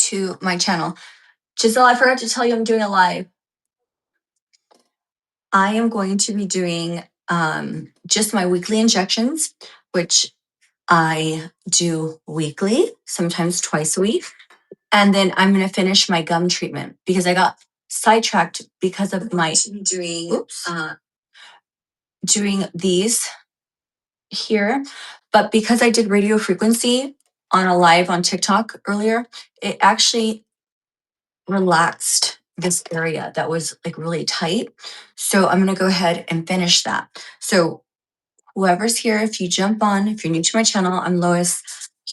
to my channel. Giselle, I forgot to tell you I'm doing a live. I am going to be doing just my weekly injections, which I do weekly, sometimes twice a week. And then I'm going to finish my gum treatment because I got sidetracked because of my doing these here. But because I did radio frequency on a live on TikTok earlier, it actually relaxed this area that was like really tight. So I'm going to go ahead and finish that. So whoever's here, if you jump on, if you're new to my channel, I'm Lois,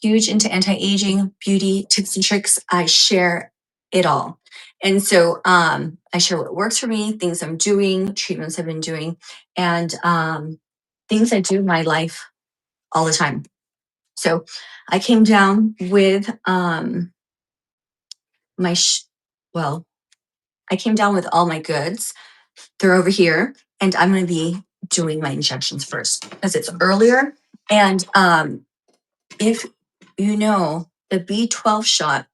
huge into anti-aging, beauty, tips and tricks. I share it all. And so I share what works for me, things I'm doing, treatments I've been doing, and things I do in my life all the time. So I came down with I came down with all my goods. They're over here, and I'm going to be doing my injections first because it's earlier. And if you know the B12 shot,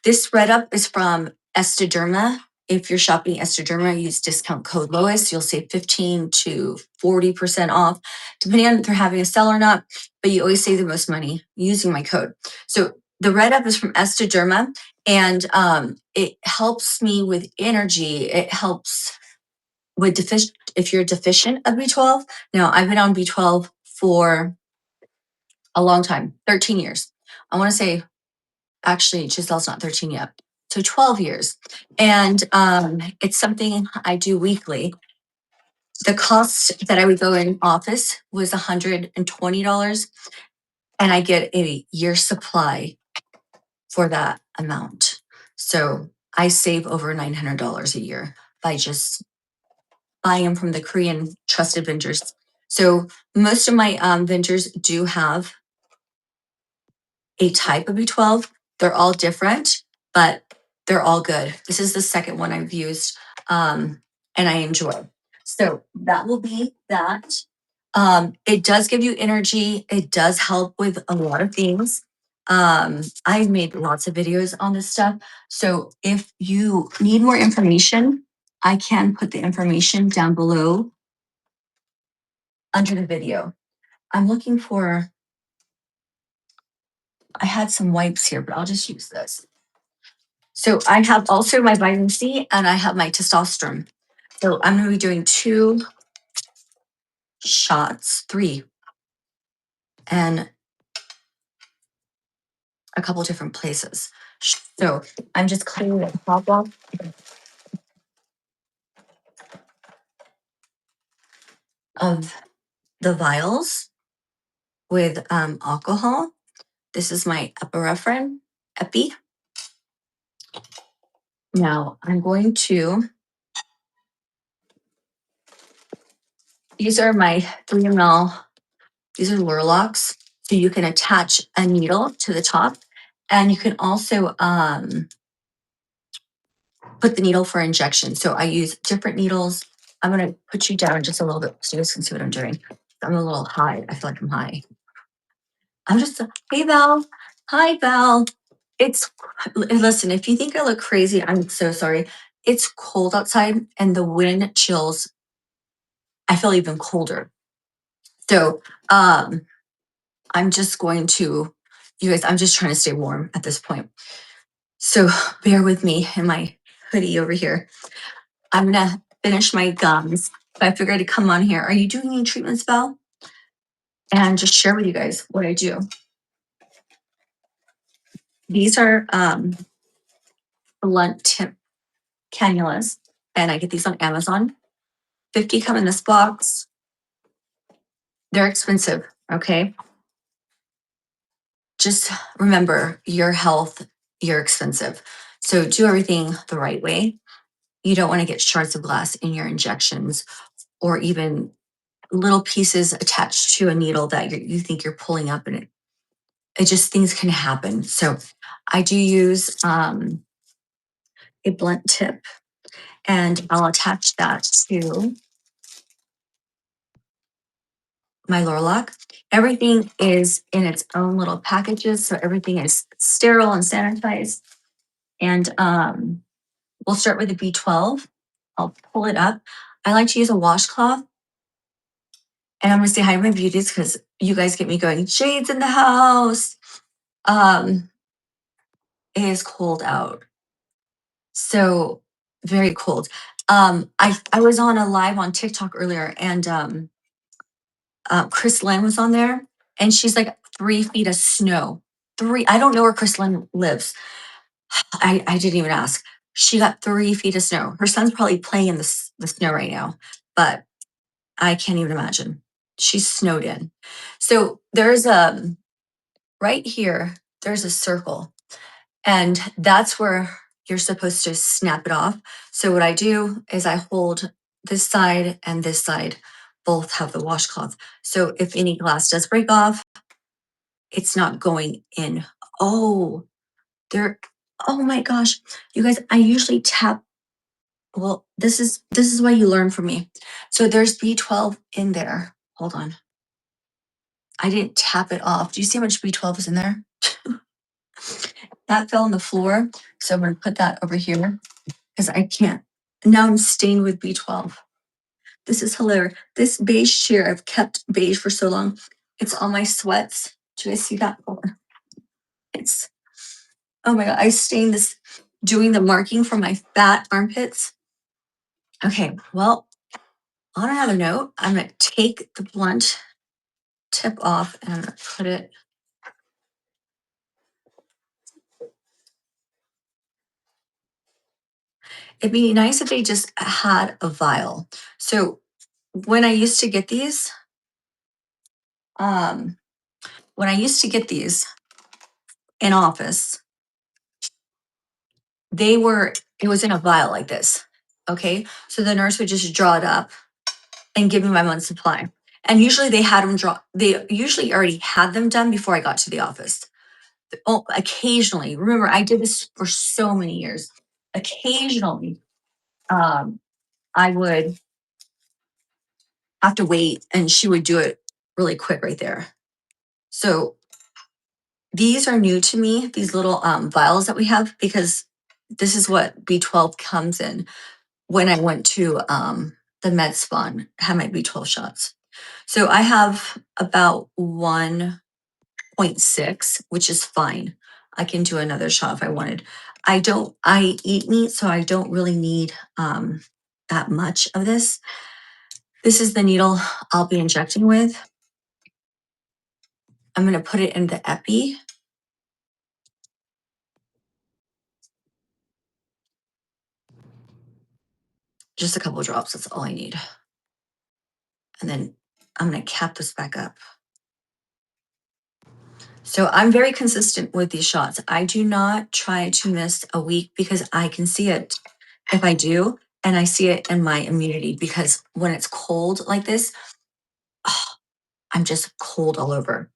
this red up is from Estederma. If you're shopping Estederma, use discount code Lois. You'll save 15 to 40% off, depending on if they're having a sale or not. But you always save the most money using my code. So the red up is from Estederma, and it helps me with energy. It helps with if you're deficient of B12. Now, I've been on B12 for a long time, 13 years. I want to say, actually, Giselle's not 13 yet. So 12 years. And it's something I do weekly. The cost that I would go in office was $120, and I get a year's supply for that amount. So I save over $900 a year by just buying them from the Korean trusted vendors. So most of my vendors do have a type of B12. They're all different, but they're all good. This is the second one I've used, and I enjoy. So that will be that. It does give you energy. It does help with a lot of things. I've made lots of videos on this stuff. So if you need more information, I can put the information down below under the video. I'm looking for, I had some wipes here, but I'll just use this. So I have also my vitamin C and I have my testosterone. So I'm going to be doing 2 shots, 3, and a couple different places. So I'm just cleaning the top off of the vials with alcohol. This is my epinephrine, epi. Now I'm going to, these are my 3 ml, these are Lurlocks. So you can attach a needle to the top, and you can also put the needle for injection. So I use different needles. I'm going to put you down just a little bit so you guys can see what I'm doing. I'm a little high. I feel like I'm high. I'm just, hey, Val. Hi, Val. Listen, if you think I look crazy, I'm so sorry. It's cold outside and the wind chills. I feel even colder. So I'm just going to, you guys, I'm just trying to stay warm at this point. So bear with me in my hoodie over here. I'm going to finish my gums. But I figured I'd come on here. Are you doing any treatments, Val? And just share with you guys what I do. These are blunt tip cannulas, and I get these on Amazon. 50 come in this box. They're expensive, okay? Just remember, your health, you're expensive. So do everything the right way. You don't want to get shards of glass in your injections or even little pieces attached to a needle that you think you're pulling up, and it just, things can happen. So I do use a blunt tip, and I'll attach that to my Lorlock. Everything is in its own little packages, so everything is sterile and sanitized. And we'll start with the B12. I'll pull it up. I like to use a washcloth. And I'm gonna say hi to my beauties because you guys get me going. Jade's in the house. It is cold out. So very cold. I was on a live on TikTok earlier and Chris Lynn was on there and she's like 3 feet of snow. I don't know where Chris Lynn lives. I didn't even ask. She got 3 feet of snow. Her son's probably playing in the snow right now, but I can't even imagine. She's snowed in. So there's right here, there's a circle. And that's where you're supposed to snap it off. So what I do is I hold this side and this side, both have the washcloth. So if any glass does break off, it's not going in. Oh, there, oh my gosh. You guys, I usually tap. Well, this is why you learn from me. So there's B12 in there. Hold on. I didn't tap it off. Do you see how much B12 is in there? That fell on the floor. So I'm gonna put that over here because I can't. Now I'm stained with B12. This is hilarious. This beige chair, I've kept beige for so long. It's on my sweats. Do you guys see that? It's, oh my God, I stained this doing the marking for my fat armpits. Okay, well, on another note, I'm gonna take the blunt tip off and I'm gonna put it. It'd be nice if they just had a vial. So when I used to get these, um, in office, it was in a vial like this. Okay. So the nurse would just draw it up and give me my month's supply. And usually they usually already had them done before I got to the office. Oh, occasionally, remember, I did this for so many years. Occasionally, I would have to wait and she would do it really quick right there. So these are new to me, these little vials that we have, because this is what B12 comes in. When I went to the med spa and had my B12 shots. So I have about 1.6, which is fine. I can do another shot if I wanted. I eat meat, so I don't really need that much of this. This is the needle I'll be injecting with. I'm gonna put it in the epi. Just a couple of drops, that's all I need. And then I'm gonna cap this back up. So I'm very consistent with these shots. I do not try to miss a week because I can see it if I do, and I see it in my immunity because when it's cold like this, I'm just cold all over.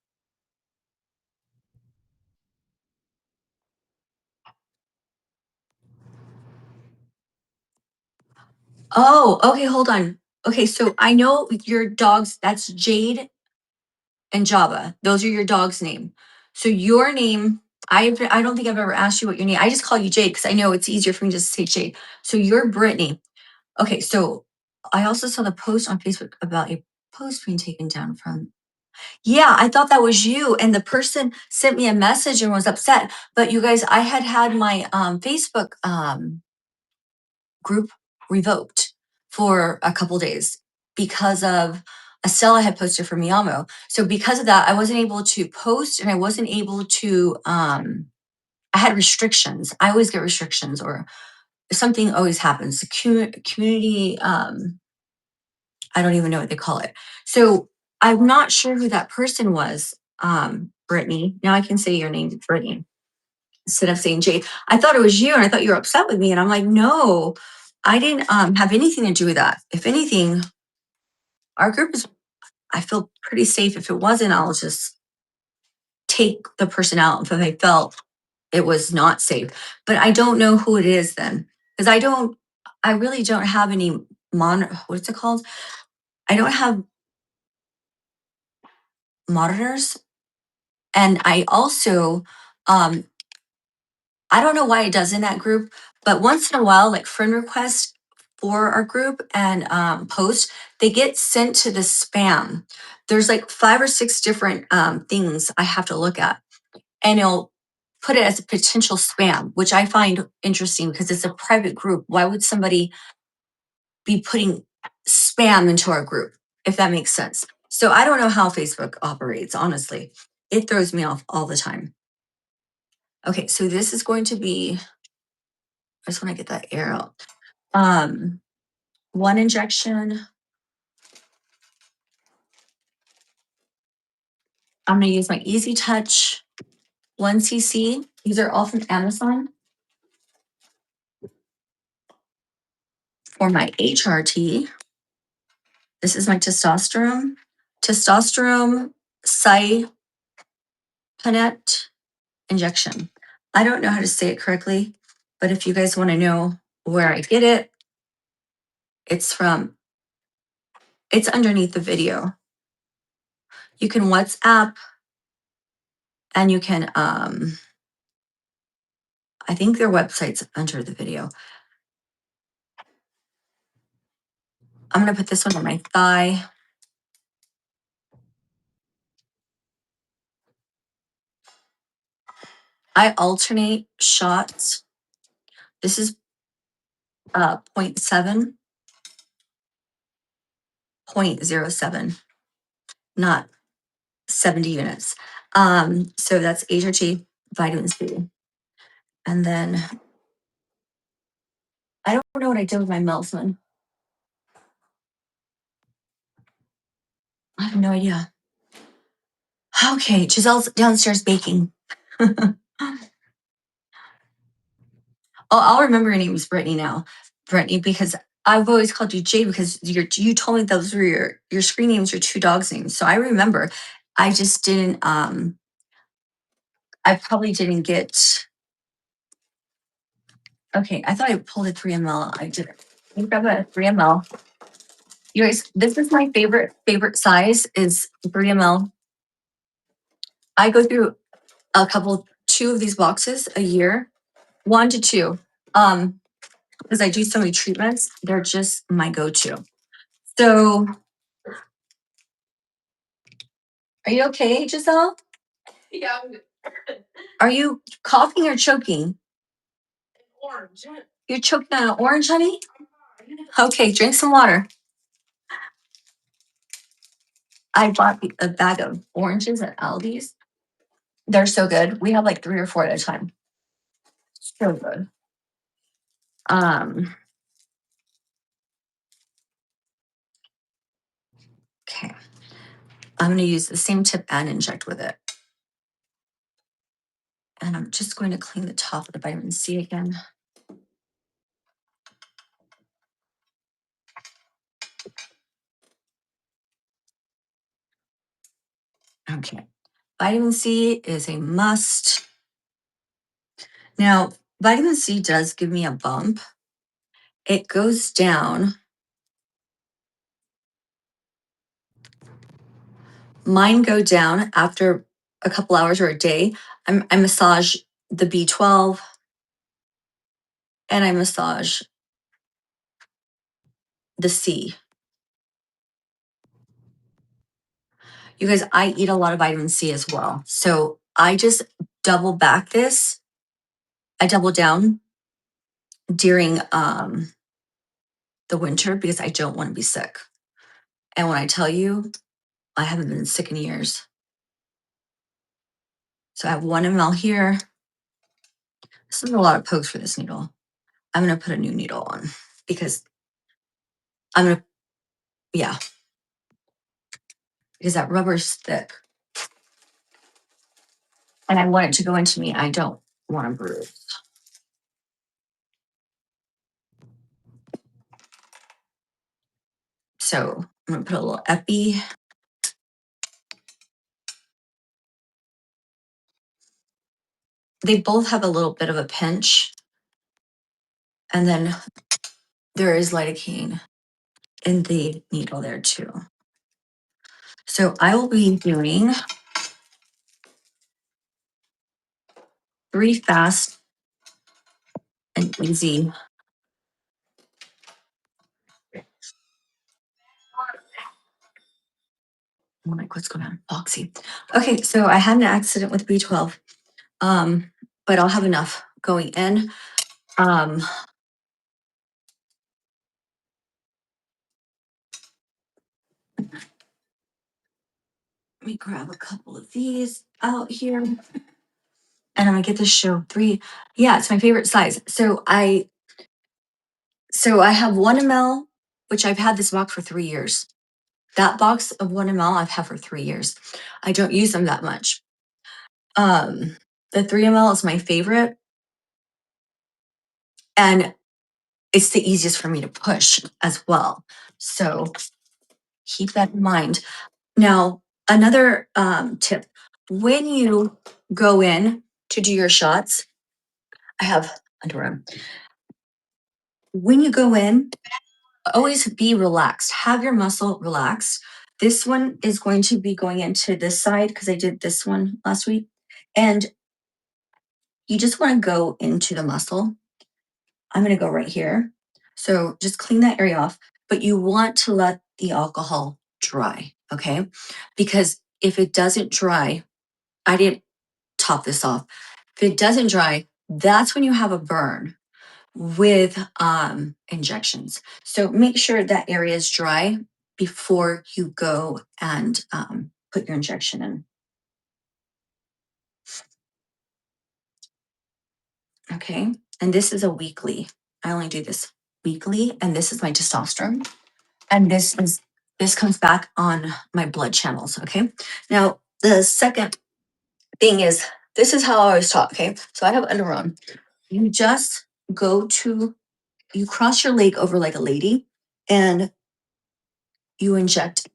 Oh, okay, hold on. Okay, so I know your dogs, that's Jade and Java. Those are your dog's name. So your name, I don't think I've ever asked you what your name. I just call you Jade because I know it's easier for me to just say Jade. So you're Brittany. Okay, so I also saw the post on Facebook about a post being taken down from. Yeah, I thought that was you. And the person sent me a message and was upset. But you guys, I had my Facebook group revoked for a couple days because of Estella had posted for Miamo. So because of that, I wasn't able to post and I wasn't able to I had restrictions. I always get restrictions or something always happens. The community I don't even know what they call it. So I'm not sure who that person was, Brittany. Now I can say your name, Brittany, instead of saying Jade. I thought it was you and I thought you were upset with me. And I'm like, no, I didn't have anything to do with that. If anything, our group is, I feel pretty safe. If it wasn't, I'll just take the person out if I felt it was not safe. But I don't know who it is then. Because I really don't have any what's it called? I don't have monitors. And I also, I don't know why it does in that group, but once in a while, like friend requests for our group and posts, they get sent to the spam. There's like 5 or 6 different things I have to look at, and it'll put it as a potential spam, which I find interesting because it's a private group. Why would somebody be putting spam into our group, if that makes sense? So I don't know how Facebook operates, honestly. It throws me off all the time. Okay, so this is going to be, I just want to get that air out. 1 injection. I'm going to use my Easy Touch 1 cc. These are all from Amazon. For my HRT, this is my testosterone. Testosterone cypanet injection. I don't know how to say it correctly, but if you guys want to know where I get it, it's underneath the video. You can WhatsApp, and you can, I think their website's under the video. I'm going to put this one on my thigh. I alternate shots. This is 0.7, 0.07, not 70 units. So that's HRT, vitamin C. And then I don't know what I did with my Melsman. I have no idea. Okay, Giselle's downstairs baking. Oh, I'll remember your name is Brittany now. Brittany, because I've always called you Jay because you told me those were your screen names, your 2 dogs' names. So I remember. I just didn't, I probably didn't get, okay, I thought I pulled a 3 ml. I didn't. Let me grab a 3 ml. You guys, this is my favorite size is 3 ml. I go through 2 of these boxes a year, 1 to 2. Because I do so many treatments, they're just my go-to. So, are you okay, Giselle? Yeah. Are you coughing or choking? Orange. You're choking on an orange, honey? Okay, drink some water. I bought a bag of oranges at Aldi's. They're so good. We have like 3 or 4 at a time. So good. Okay. I'm going to use the same tip and inject with it. And I'm just going to clean the top of the vitamin C again. Okay. Vitamin C is a must. Now, vitamin C does give me a bump. It goes down. Mine go down after a couple hours or a day. I massage the B12 and I massage the C. You guys, I eat a lot of vitamin C as well. So I just double back this. I double down during the winter because I don't want to be sick. And when I tell you, I haven't been sick in years. So I have 1 ml here. This is a lot of pokes for this needle. I'm going to put a new needle on because I'm going to, yeah, because that rubber's thick. And I want it to go into me. I don't want to bruise. So I'm going to put a little epi. They both have a little bit of a pinch. And then there is lidocaine in the needle there too. So I will be doing 3 fast and easy. I'm like, what's going on? Oxy. Okay, so I had an accident with B12, but I'll have enough going in. Let me grab a couple of these out here. And I'm gonna get this show 3. Yeah, it's my favorite size. So I have 1 ml, which I've had this box for 3 years. That box of 1 ml I've had for 3 years. I don't use them that much. The 3 ml is my favorite, and it's the easiest for me to push as well. So keep that in mind. Now, another tip: when you go in to do your shots, I have underarm. When you go in, always be relaxed. Have your muscle relaxed. This one is going to be going into this side because I did this one last week. And you just want to go into the muscle. I'm going to go right here. So just clean that area off, but you want to let the alcohol dry, okay? Because if it doesn't dry, I didn't top this off. If it doesn't dry, that's when you have a burn with injections. So make sure that area is dry before you go and put your injection in. Okay. And this is a weekly. I only do this weekly, and this is my testosterone. And this comes back on my blood channels. Okay. Now the second thing is, this is how I was taught. Okay. So I have underarm. You just you cross your leg over like a lady, and you inject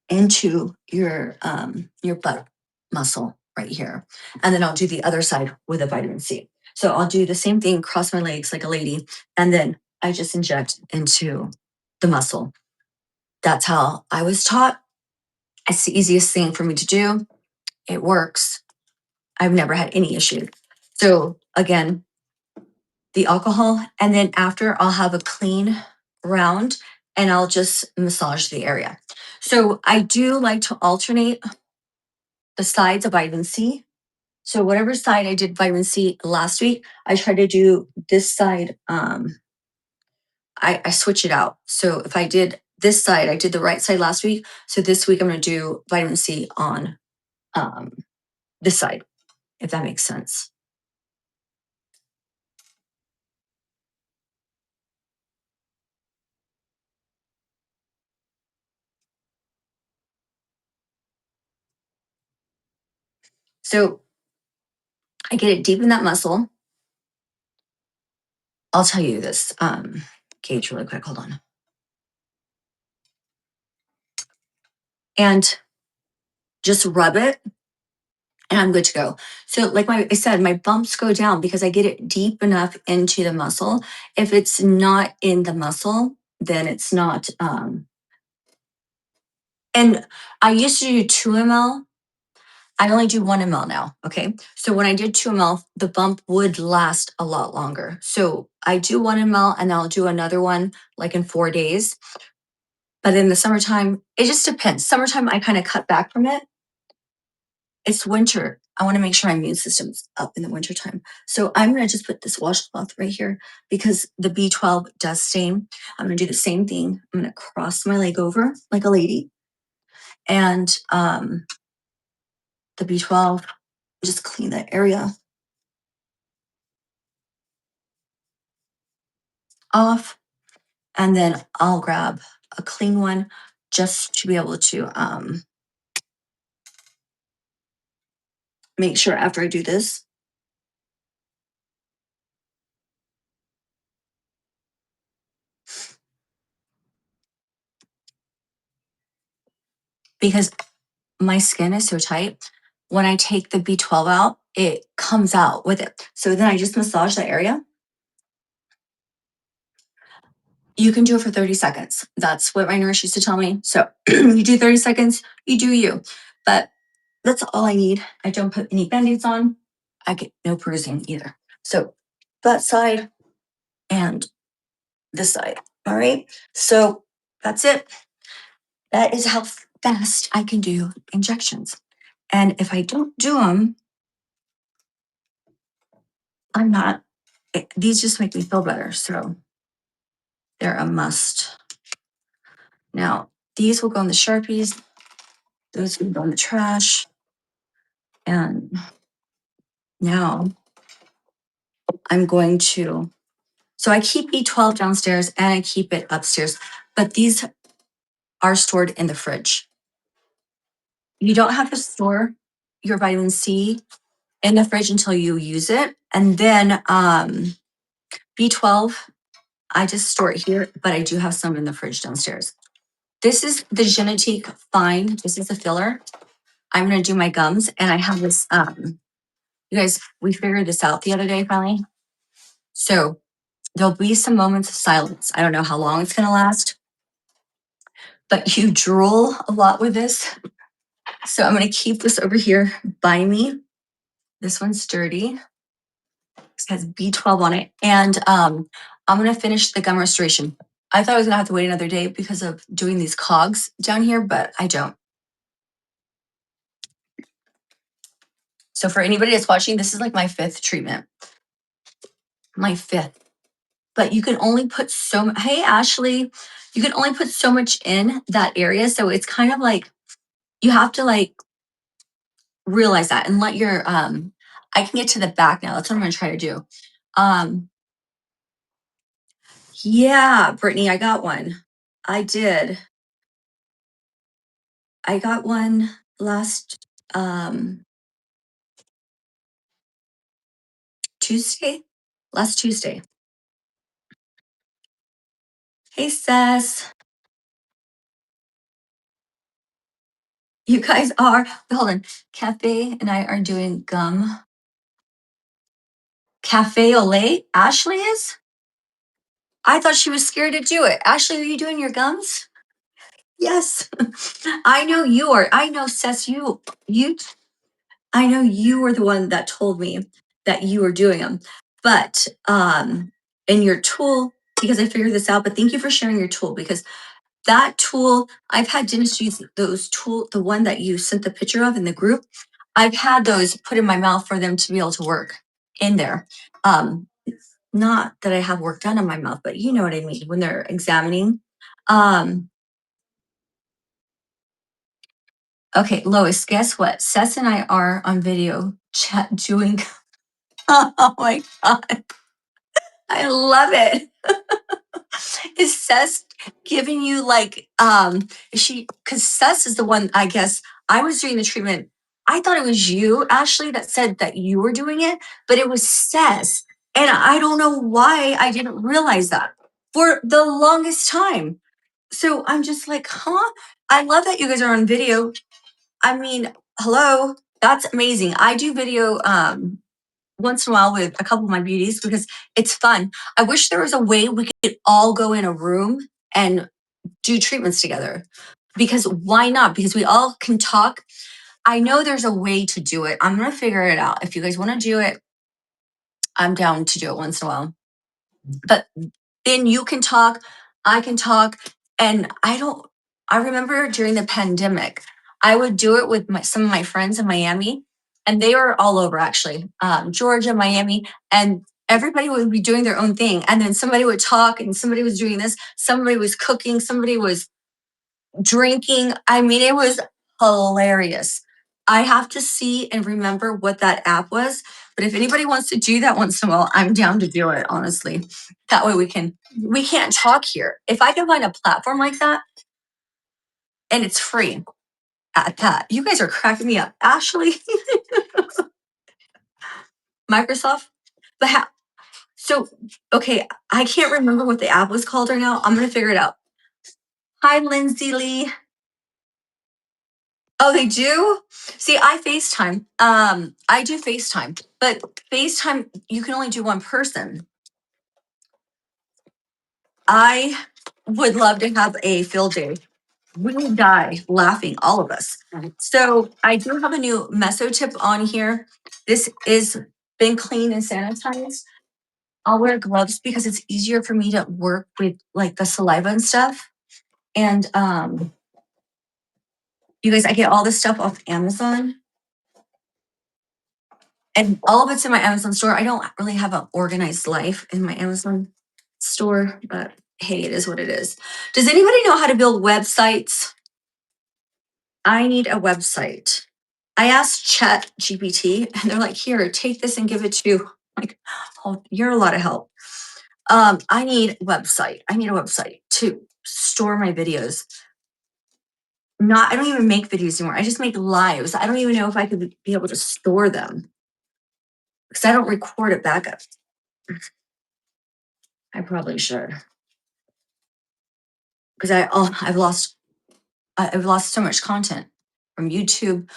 into your butt muscle right here. And then I'll do the other side with a vitamin C. So I'll do the same thing, cross my legs like a lady, and then I just inject into the muscle. That's how I was taught. It's the easiest thing for me to do. It works. I've never had any issue. So again, the alcohol, and then after I'll have a clean round and I'll just massage the area. So I do like to alternate the sides of vitamin C. So whatever side I did vitamin C last week, I try to do this side. I switch it out. So if I did this side, I did the right side last week. So this week I'm going to do vitamin C on this side, if that makes sense. So I get it deep in that muscle. I'll tell you this gauge really quick. Hold on. And just rub it, and I'm good to go. So like I said, my bumps go down because I get it deep enough into the muscle. If it's not in the muscle, then it's not. And I used to do 2 ml. I only do 1 ml now. Okay. So when I did 2 ml, the bump would last a lot longer. So I do 1 ml and I'll do another one like in 4 days. But in the summertime, it just depends. Summertime, I kind of cut back from it. It's winter. I want to make sure my immune system's up in the wintertime. So I'm going to just put this washcloth right here because the B12 does stain. I'm going to do the same thing. I'm going to cross my leg over like a lady. And the B12, just clean that area off. And then I'll grab a clean one just to be able to make sure after I do this. Because my skin is so tight, when I take the B12 out, it comes out with it. So then I just massage that area. You can do it for 30 seconds. That's what my nurse used to tell me. So you do 30 seconds, you do you. But that's all I need. I don't put any band-aids on. I get no bruising either. So that side, and this side. All right. So that's it. That is how fast I can do injections. And if I don't do them, I'm not, these just make me feel better. So they're a must. Now, these will go in the Sharpies. Those will go in the trash. And now I'm going to, so I keep B12 downstairs and I keep it upstairs, but these are stored in the fridge. You don't have to store your vitamin C in the fridge until you use it. And then B12, I just store it here, but I do have some in the fridge downstairs. This is the Jeunetique Fine. This is a filler. I'm gonna do my gums, and I have this, you guys, we figured this out the other day finally. So there'll be some moments of silence. I don't know how long it's gonna last, but you drool a lot with this. So I'm gonna keep this over here by me. This one's dirty. It has B12 on it. And I'm gonna finish the gum restoration. I thought I was gonna have to wait another day because of doing these cogs down here, but I don't. So for anybody that's watching, this is like my 5th treatment. My 5th. But you can only put so much, hey Ashley, you can only put so much in that area. So it's kind of like, you have to like realize that and let your, I can get to the back now. That's what I'm gonna try to do. Yeah, Brittany, I got one. I did. I got one last Tuesday. Last Tuesday. Hey, Sess. You guys are, hold on. Cafe and I are doing gum. Cafe au lait? Ashley is? I thought she was scared to do it. Ashley, are you doing your gums? Yes. I know you are. I know, Sess, I know you were the one that told me that you were doing them. But in your tool, because I figured this out, but thank you for sharing your tool, because that tool, I've had dentists use those tool, the one that you sent the picture of in the group. I've had those put in my mouth for them to be able to work in there. Not that I have work done in my mouth, but you know what I mean when they're examining. Okay, Lois, guess what? Seth and I are on video chat doing. Oh my God. I love it. Is Seth giving you like, because Seth is the one, I guess, I was doing the treatment. I thought it was you, Ashley, that said that you were doing it, but it was Seth. And I don't know why I didn't realize that for the longest time. So I'm just like, huh? I love that you guys are on video. I mean, hello, that's amazing. I do video once in a while with a couple of my beauties because it's fun. I wish there was a way we could all go in a room and do treatments together. Because why not? Because we all can talk. I know there's a way to do it. I'm gonna figure it out. If you guys want to do it, I'm down to do it once in a while. But then you can talk, I can talk, and I remember during the pandemic, I would do it with some of my friends in Miami, and they were all over actually, Georgia, Miami, and everybody would be doing their own thing. And then somebody would talk and somebody was doing this, somebody was cooking, somebody was drinking. I mean, it was hilarious. I have to see and remember what that app was. But if anybody wants to do that once in a while, I'm down to do it, honestly. That way we can't talk here. If I can find a platform like that and it's free at that, you guys are cracking me up. Ashley, Microsoft, but so, okay, I can't remember what the app was called right now. I'm going to figure it out. Hi, Lindsay Lee. Oh, they do? See, I FaceTime. I do FaceTime, but FaceTime, you can only do one person. I would love to have a field day. We would die laughing, all of us. So I do have a new meso tip on here. This is been cleaned and sanitized. I'll wear gloves because it's easier for me to work with like the saliva and stuff. And you guys, I get all this stuff off Amazon. And all of it's in my Amazon store. I don't really have an organized life in my Amazon store, but hey, it is what it is. Does anybody know how to build websites? I need a website. I asked Chat GPT and they're like, here, take this and give it to you. Like, oh, you're a lot of help. I need a website. I need a website to store my videos. I don't even make videos anymore. I just make lives. I don't even know if I could be able to store them because I don't record it back up. I probably should. Because I've lost so much content from YouTube.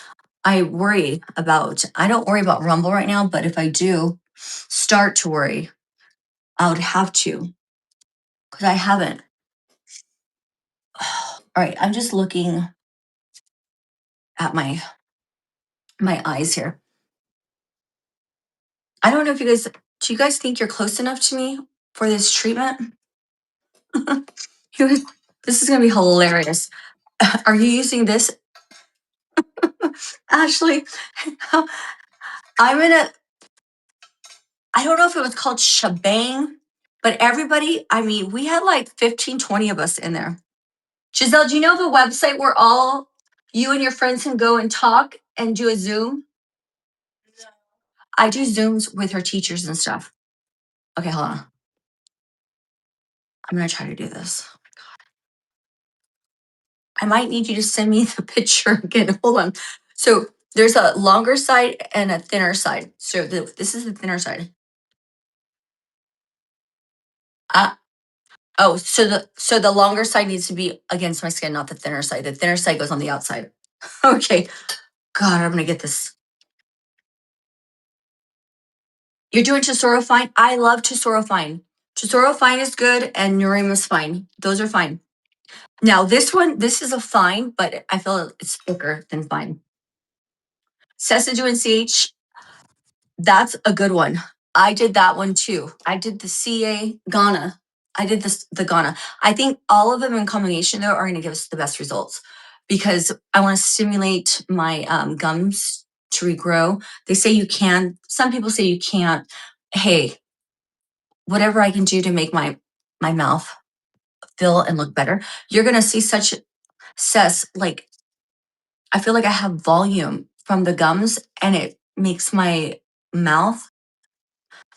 I don't worry about Rumble right now, but if I do start to worry, I would have to, because I haven't. All right, I'm just looking at my eyes here. I don't know if do you guys think you're close enough to me for this treatment? This is gonna be hilarious. Are you using this? Ashley, I don't know if it was called shebang, but everybody, we had like 15, 20 of us in there. Giselle, do you know the website where you and your friends can go and talk and do a Zoom? No. I do Zooms with her teachers and stuff. Okay, hold on. I'm gonna try to do this. I might need you to send me the picture again. Hold on. So there's a longer side and a thinner side. So this is the thinner side. So the longer side needs to be against my skin, not the thinner side. The thinner side goes on the outside. Okay. God, I'm gonna get this. You're doing Tesoro Fine? I love Tesoro Fine. Tesoro Fine is good and Nurim is fine. Those are fine. Now this is a fine, but I feel it's thicker than fine. Sesadu and CH, that's a good one. I did that one too. I did the CA Ghana. I did the Ghana. I think all of them in combination though are going to give us the best results because I want to stimulate my gums to regrow. They say you can. Some people say you can't. Hey, whatever I can do to make my mouth feel and look better, you're going to see such like I feel like I have volume from the gums and it makes my mouth,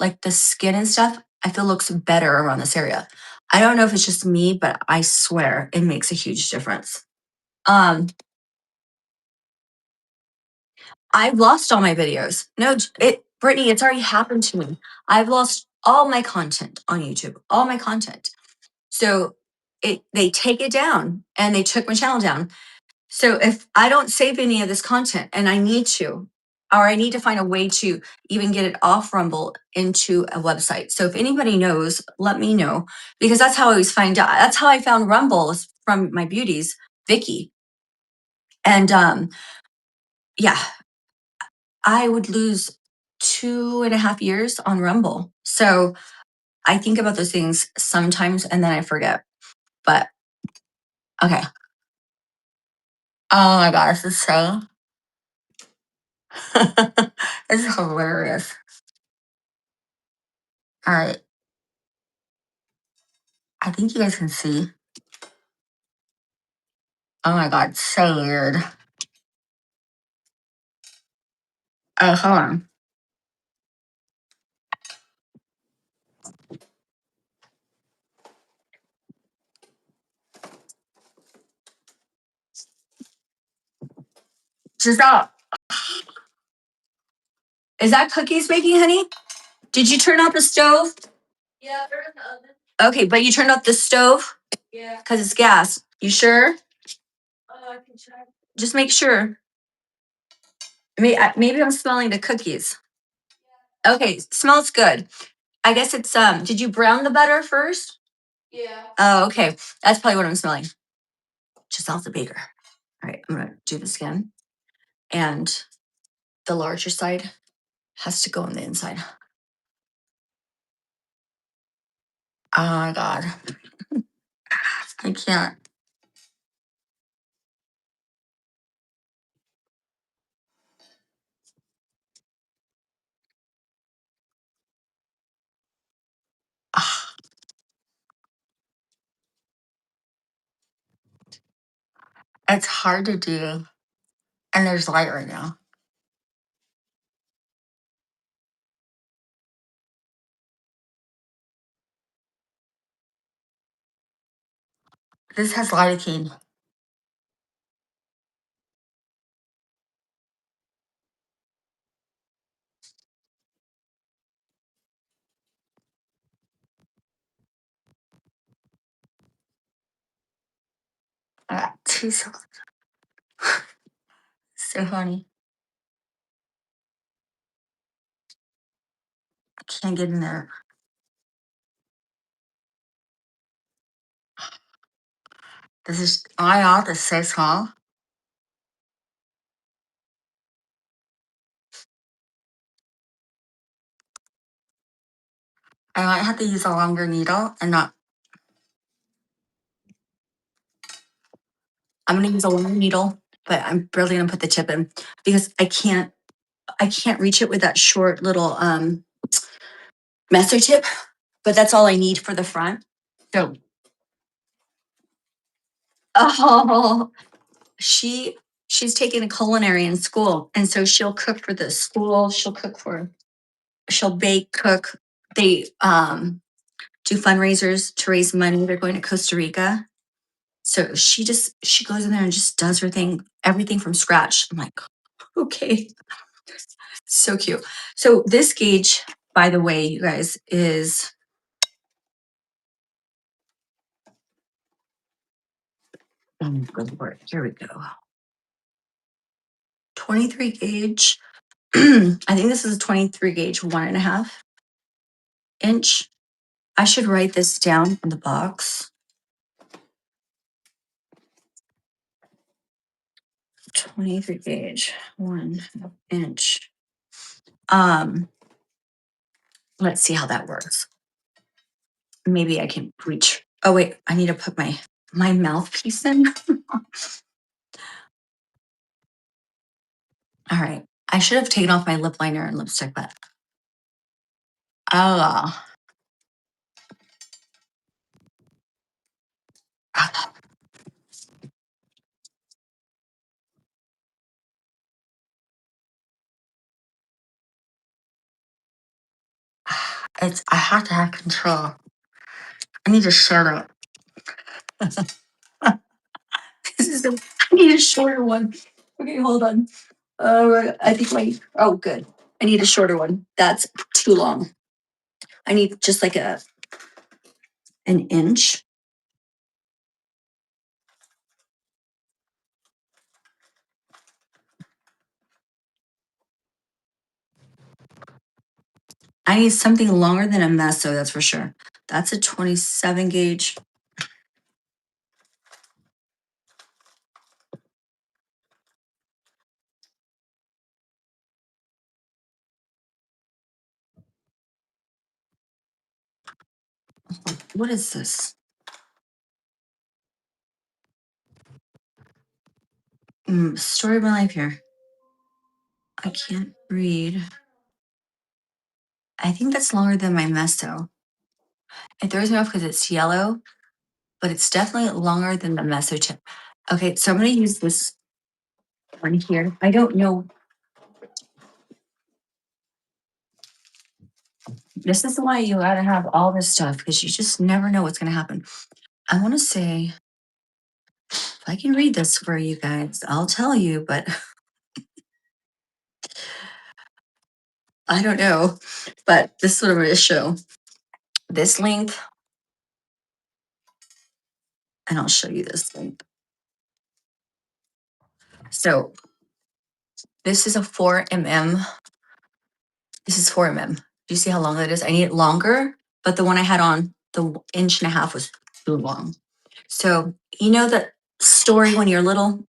like the skin and stuff, I feel looks better around this area. I don't know if it's just me, but I swear it makes a huge difference. I've lost all my videos. No, Brittany, it's already happened to me. I've lost all my content on YouTube, all my content. So they take it down and they took my channel down. So if I don't save any of this content and I need to, or I need to find a way to even get it off Rumble into a website. So if anybody knows, let me know because that's how I always find out. That's how I found Rumble is from my beauties, Vicky. And yeah, I would lose 2.5 years on Rumble. So I think about those things sometimes and then I forget. But okay. Oh my gosh, this is so this is hilarious. All right. I think you guys can see. Oh my God, so weird. Oh, hold on. Giselle, is that cookies baking, honey? Did you turn off the stove? Yeah, turn off the oven. Okay, but you turned off the stove? Yeah. Because it's gas. You sure? I can check. Just make sure. Maybe I'm smelling the cookies. Yeah. Okay, smells good. I guess it's did you brown the butter first? Yeah. Oh, okay. That's probably what I'm smelling. Giselle's the baker. All right, I'm gonna do this again. And the larger side has to go on the inside. Oh my God. I can't. Ah, it's hard to do. And there's light right now. This has lidocaine. I got two so funny. I can't get in there. This is my office so small. I might have to use a longer needle and not. I'm gonna use a longer needle, but I'm barely gonna put the tip in because I can't reach it with that short little messer tip, but that's all I need for the front. So oh she's taking a culinary in school. And so she'll cook for the school, she'll bake, cook. They do fundraisers to raise money. They're going to Costa Rica. So she goes in there and just does her thing, everything from scratch. I'm like, okay, so cute. So this gauge, by the way, you guys, is good Lord, here we go. 23 gauge. I think this is a 23 gauge, 1.5 inch. I should write this down in the box. 23 gauge, 1 inch. Let's see how that works. Maybe I can reach. Oh wait, I need to put my mouthpiece in. All right. I should have taken off my lip liner and lipstick, but oh, I have to have control. I need to shut up. I need a shorter one. Okay, hold on. I think oh, good. I need a shorter one. That's too long. I need just like an inch. I need something longer than a meso, that's for sure. That's a 27 gauge. What is this? Story of my life here. I can't read. I think that's longer than my meso. It throws me off because it's yellow, but it's definitely longer than the meso tip. Okay, so I'm going to use this one here. I don't know. This is why you got to have all this stuff because you just never know what's going to happen. I want to say, if I can read this for you guys, I'll tell you, but I don't know. But this is what I'm going to show. This length, and I'll show you this length. So this is a 4 mm. This is 4 mm. Do you see how long that is? I need it longer, but the one I had on, the 1.5 inch was too long. So you know that story when you're little,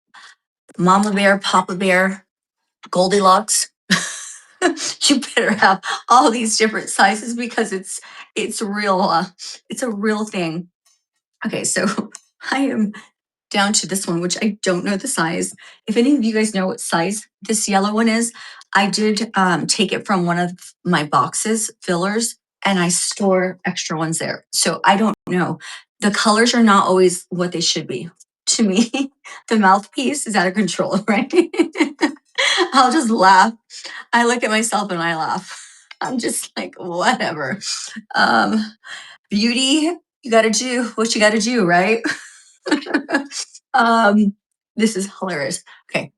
Mama Bear, Papa Bear, Goldilocks. You better have all these different sizes because it's real. It's a real thing. Okay, so I am down to this one, which I don't know the size. If any of you guys know what size this yellow one is, I did take it from one of my boxes, fillers, and I store extra ones there. So I don't know. The colors are not always what they should be. To me, the mouthpiece is out of control, right? I'll just laugh. I look at myself and I laugh. I'm just like, whatever. Um, Beauty, you got to do what you got to do, right? um, this is hilarious. Okay.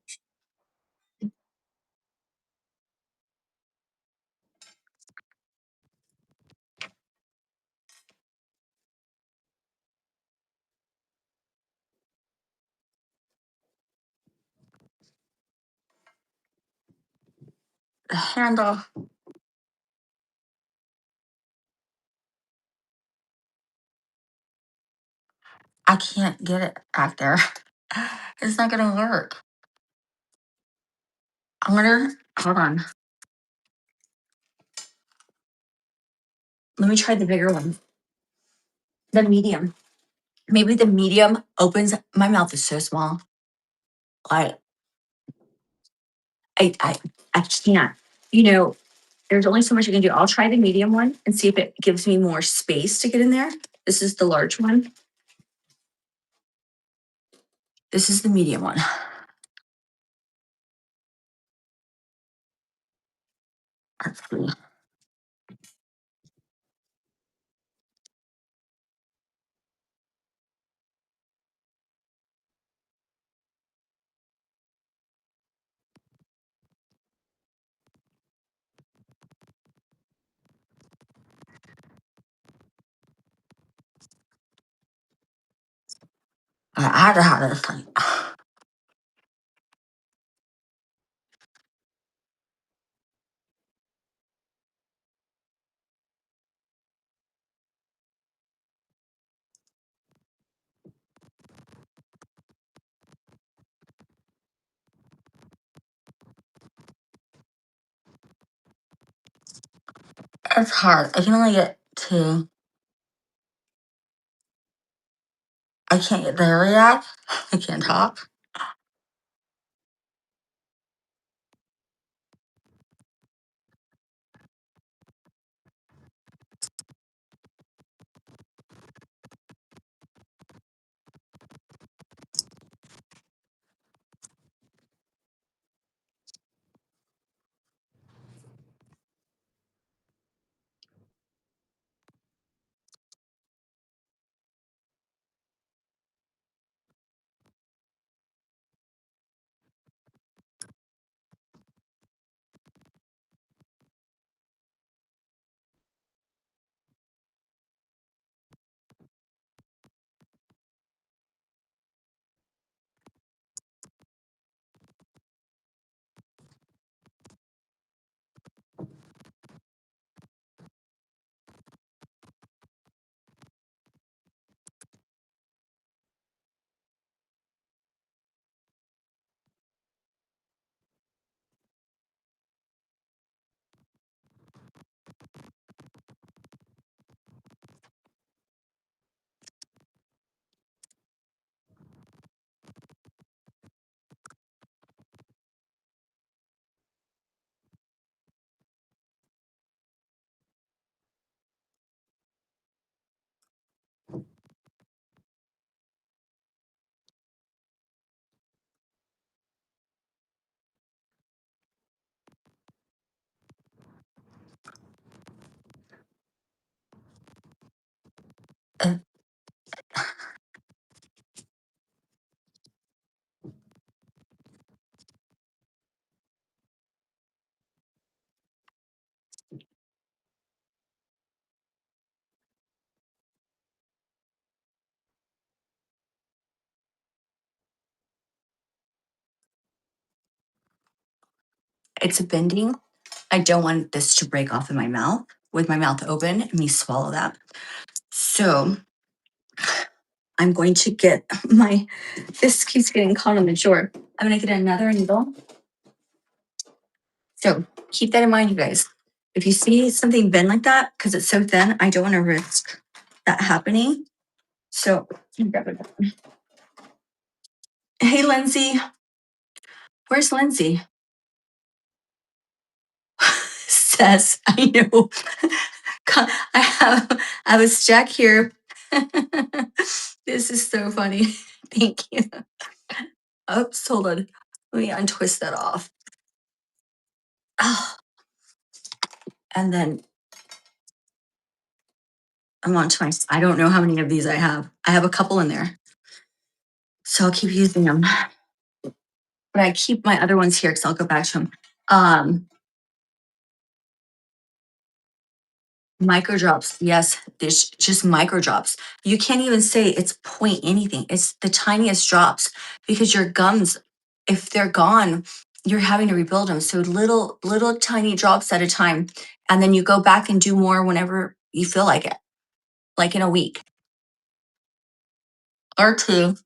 The handle. I can't get it out there. It's not gonna work. Hold on. Let me try the bigger one. The medium. Maybe the medium opens. My mouth is so small. I, I, I, I can't. You know, there's only so much you can do. I'll try the medium one and see if it gives me more space to get in there. This is the large one. This is the medium one. Let's see. I don't have this thing. It's hard. I can only get to. I can't get there yet. I can't talk. Uh, It's a bending. I don't want this to break off in my mouth with my mouth open and me swallow that. So I'm going to get my, this keeps getting caught on the drawer. I'm going to get another needle. So keep that in mind, you guys. If you see something bend like that, because it's so thin, I don't want to risk that happening. So, hey, Lindsay, where's Lindsay? Says, I know. I have a stack here. This is so funny. Thank you. Oops, hold on. Let me untwist that off. Oh, and then I'm on to my, I don't know how many of these I have. I have a couple in there. So I'll keep using them. But I keep my other ones here because I'll go back to them. Micro drops. Yes, there's just micro drops. You can't even say it's point anything. It's the tiniest drops because your gums, if they're gone, you're having to rebuild them. So little tiny drops at a time. And then you go back and do more whenever you feel like it, like in a week or two.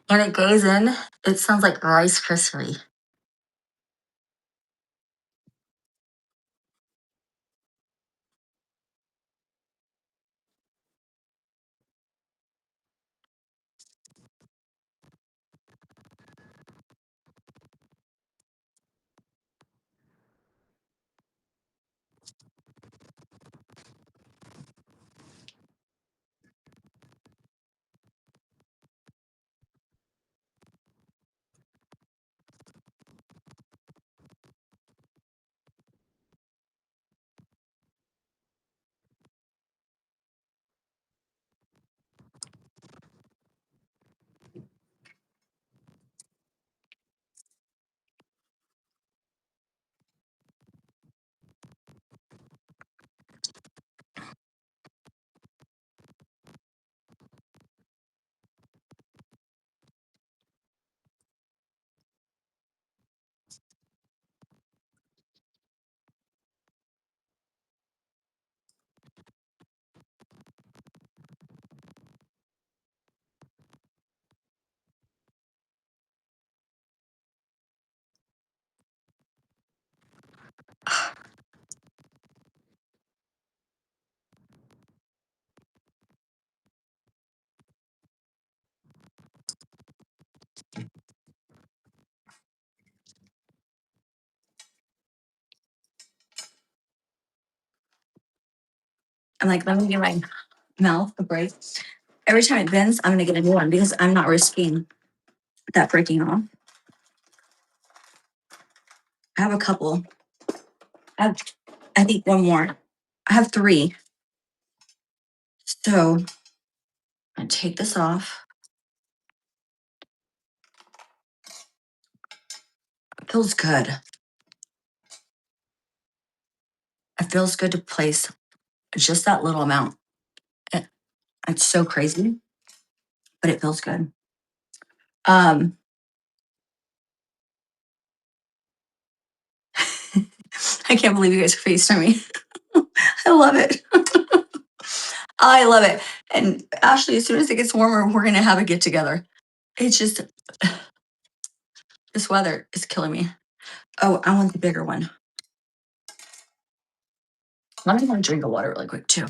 When it goes in, it sounds like Rice Krispie. I'm like, let me give my mouth a break. Every time it bends, I'm gonna get a new one because I'm not risking that breaking off. I have a couple. I think one more. I have three. So I take this off. It feels good. It feels good to place just that little amount. It, it's so crazy, but it feels good. Um, I can't believe you guys are FaceTiming me. I love it. I love it. And Ashley, as soon as it gets warmer, we're gonna have a get together. It's just this weather is killing me. Oh, I want the bigger one. Let me have a drink of water really quick too.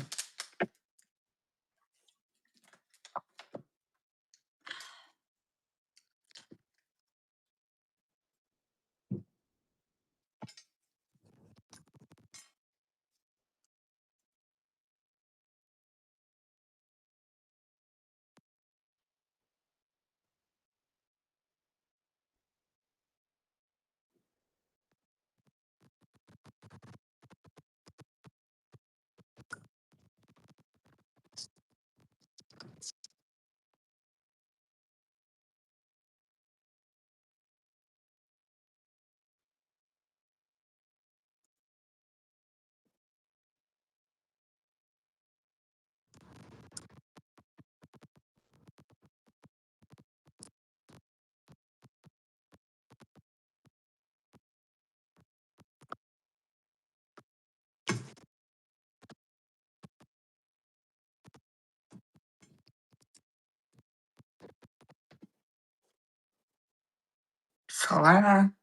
Correct.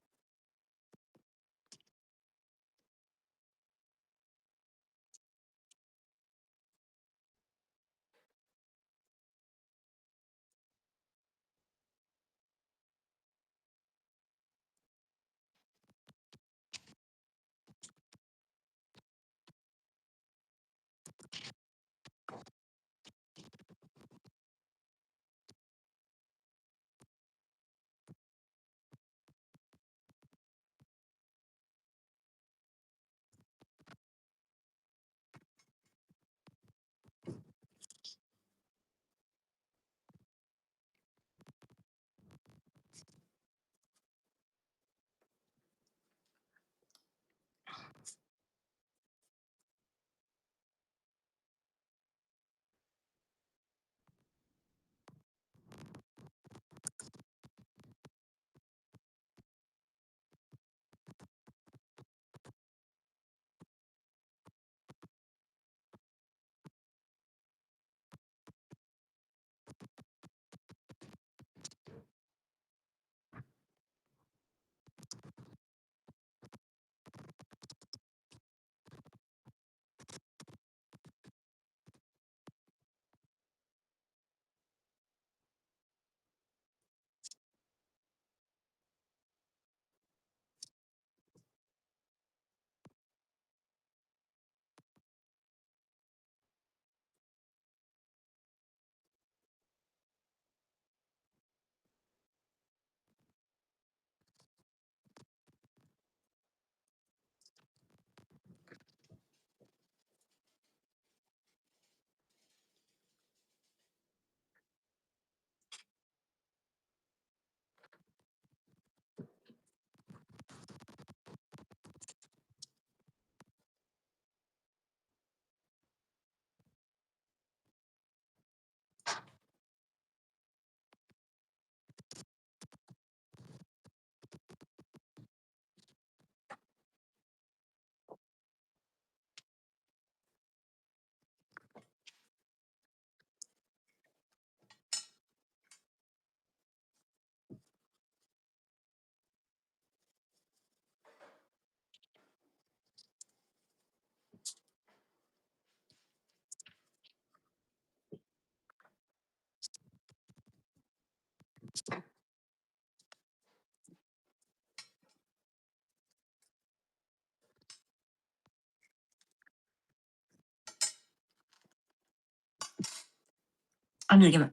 I'm gonna give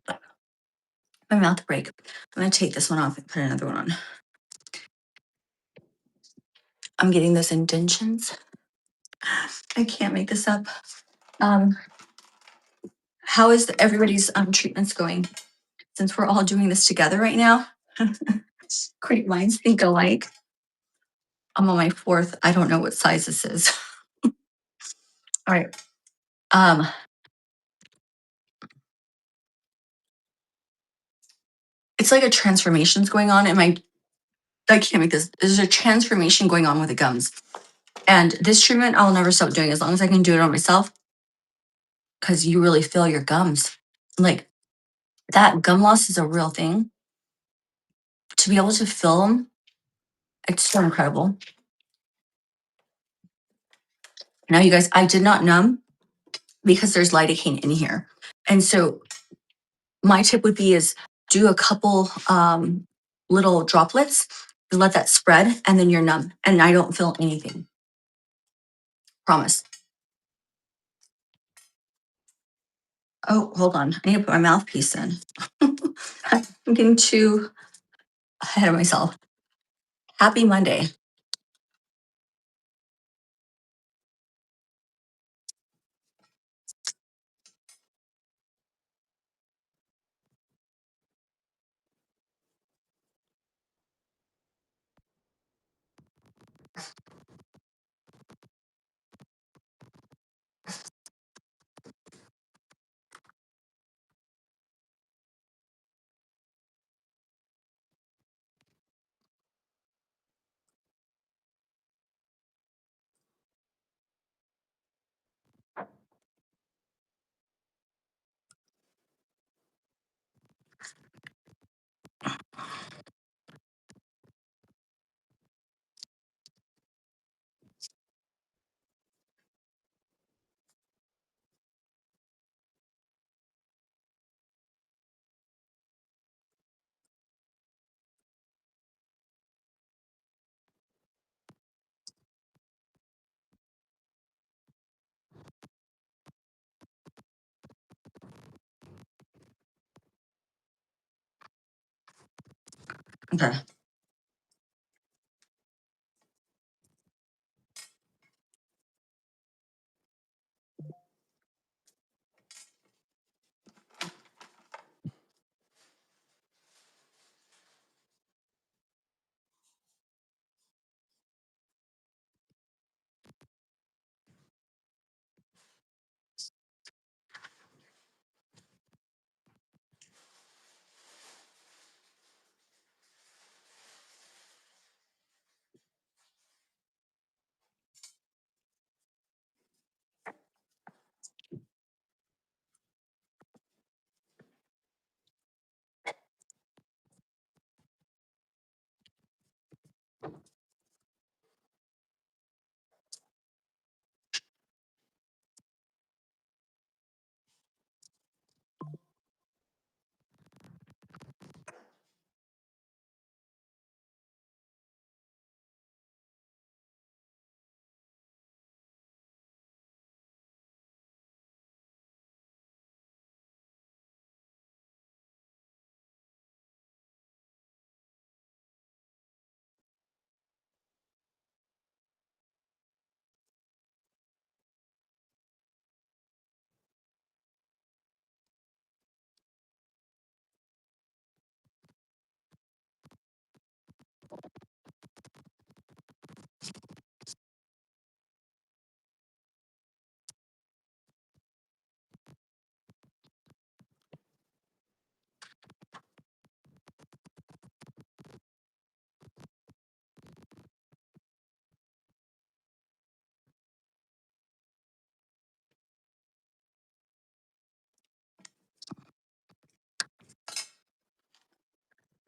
my mouth a break. I'm gonna take this one off and put another one on. I'm getting those indentions. I can't make this up. Um, how is everybody's treatments going? Since we're all doing this together right now, great minds think alike. I'm on my fourth. I don't know what size this is. All right. Um, it's like a transformation's going on in my. I can't make this. There's a transformation going on with the gums, and this treatment I'll never stop doing as long as I can do it on myself. Because you really feel your gums. Like that gum loss is a real thing. To be able to feel them, it's so incredible. Now, you guys, I did not numb because there's lidocaine in here. And so my tip would be is do a couple little droplets, let that spread, and then you're numb. And I don't feel anything. Promise. Oh, hold on. I need to put my mouthpiece in. I'm getting too ahead of myself. Happy Monday. Okay.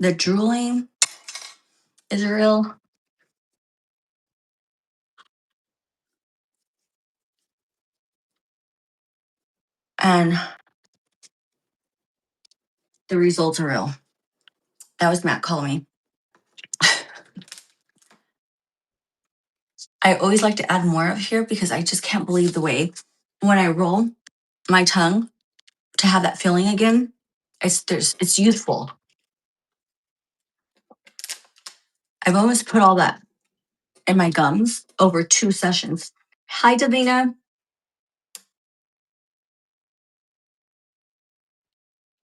The drooling is real. And the results are real. That was Matt calling me. I always like to add more of here because I just can't believe the way when I roll my tongue to have that feeling again. It's youthful. I've almost put all that in my gums over 2 sessions. Hi, Davina.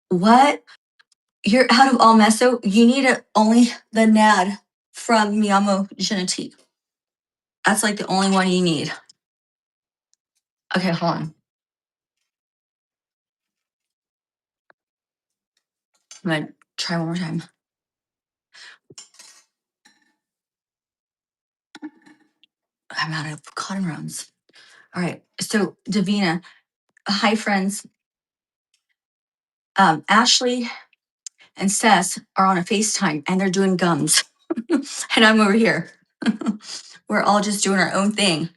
What? You're out of all meso? You need only the NAD from Jeunetique. That's like the only one you need. Okay, hold on. I'm gonna try one more time. I'm out of cotton rounds. All right. So Davina, hi friends. Ashley and Seth are on a FaceTime and they're doing gums. And I'm over here. We're all just doing our own thing.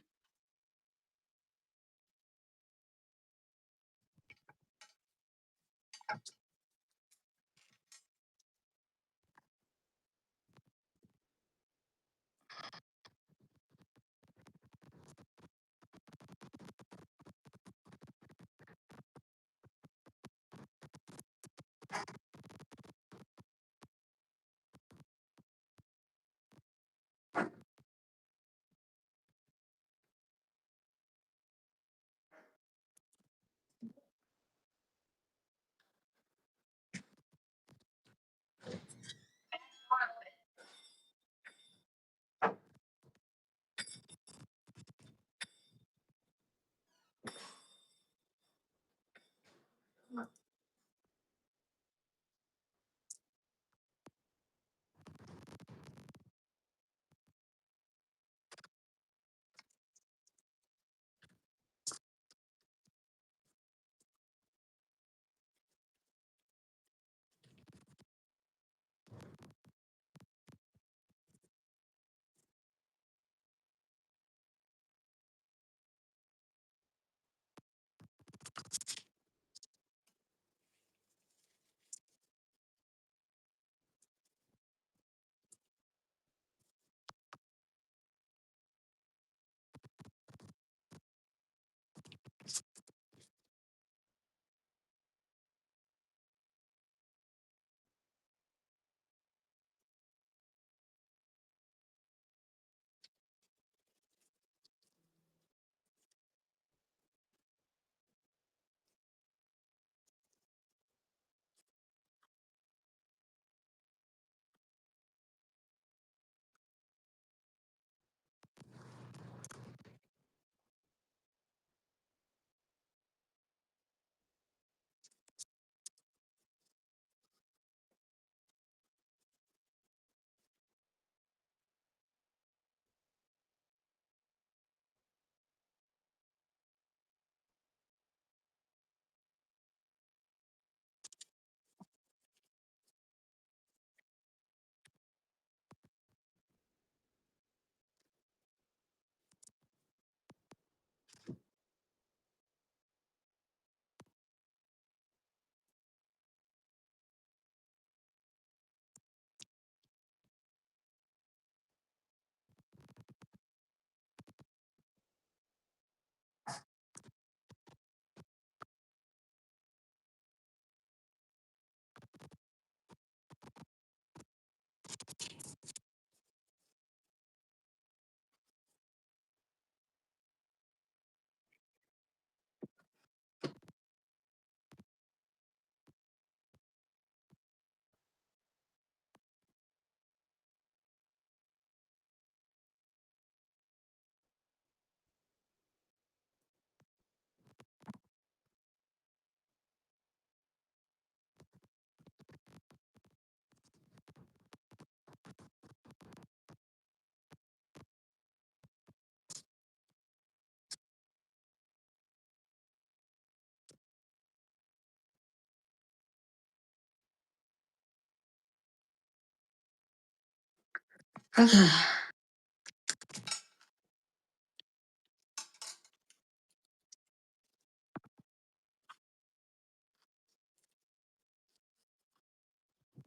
Okay.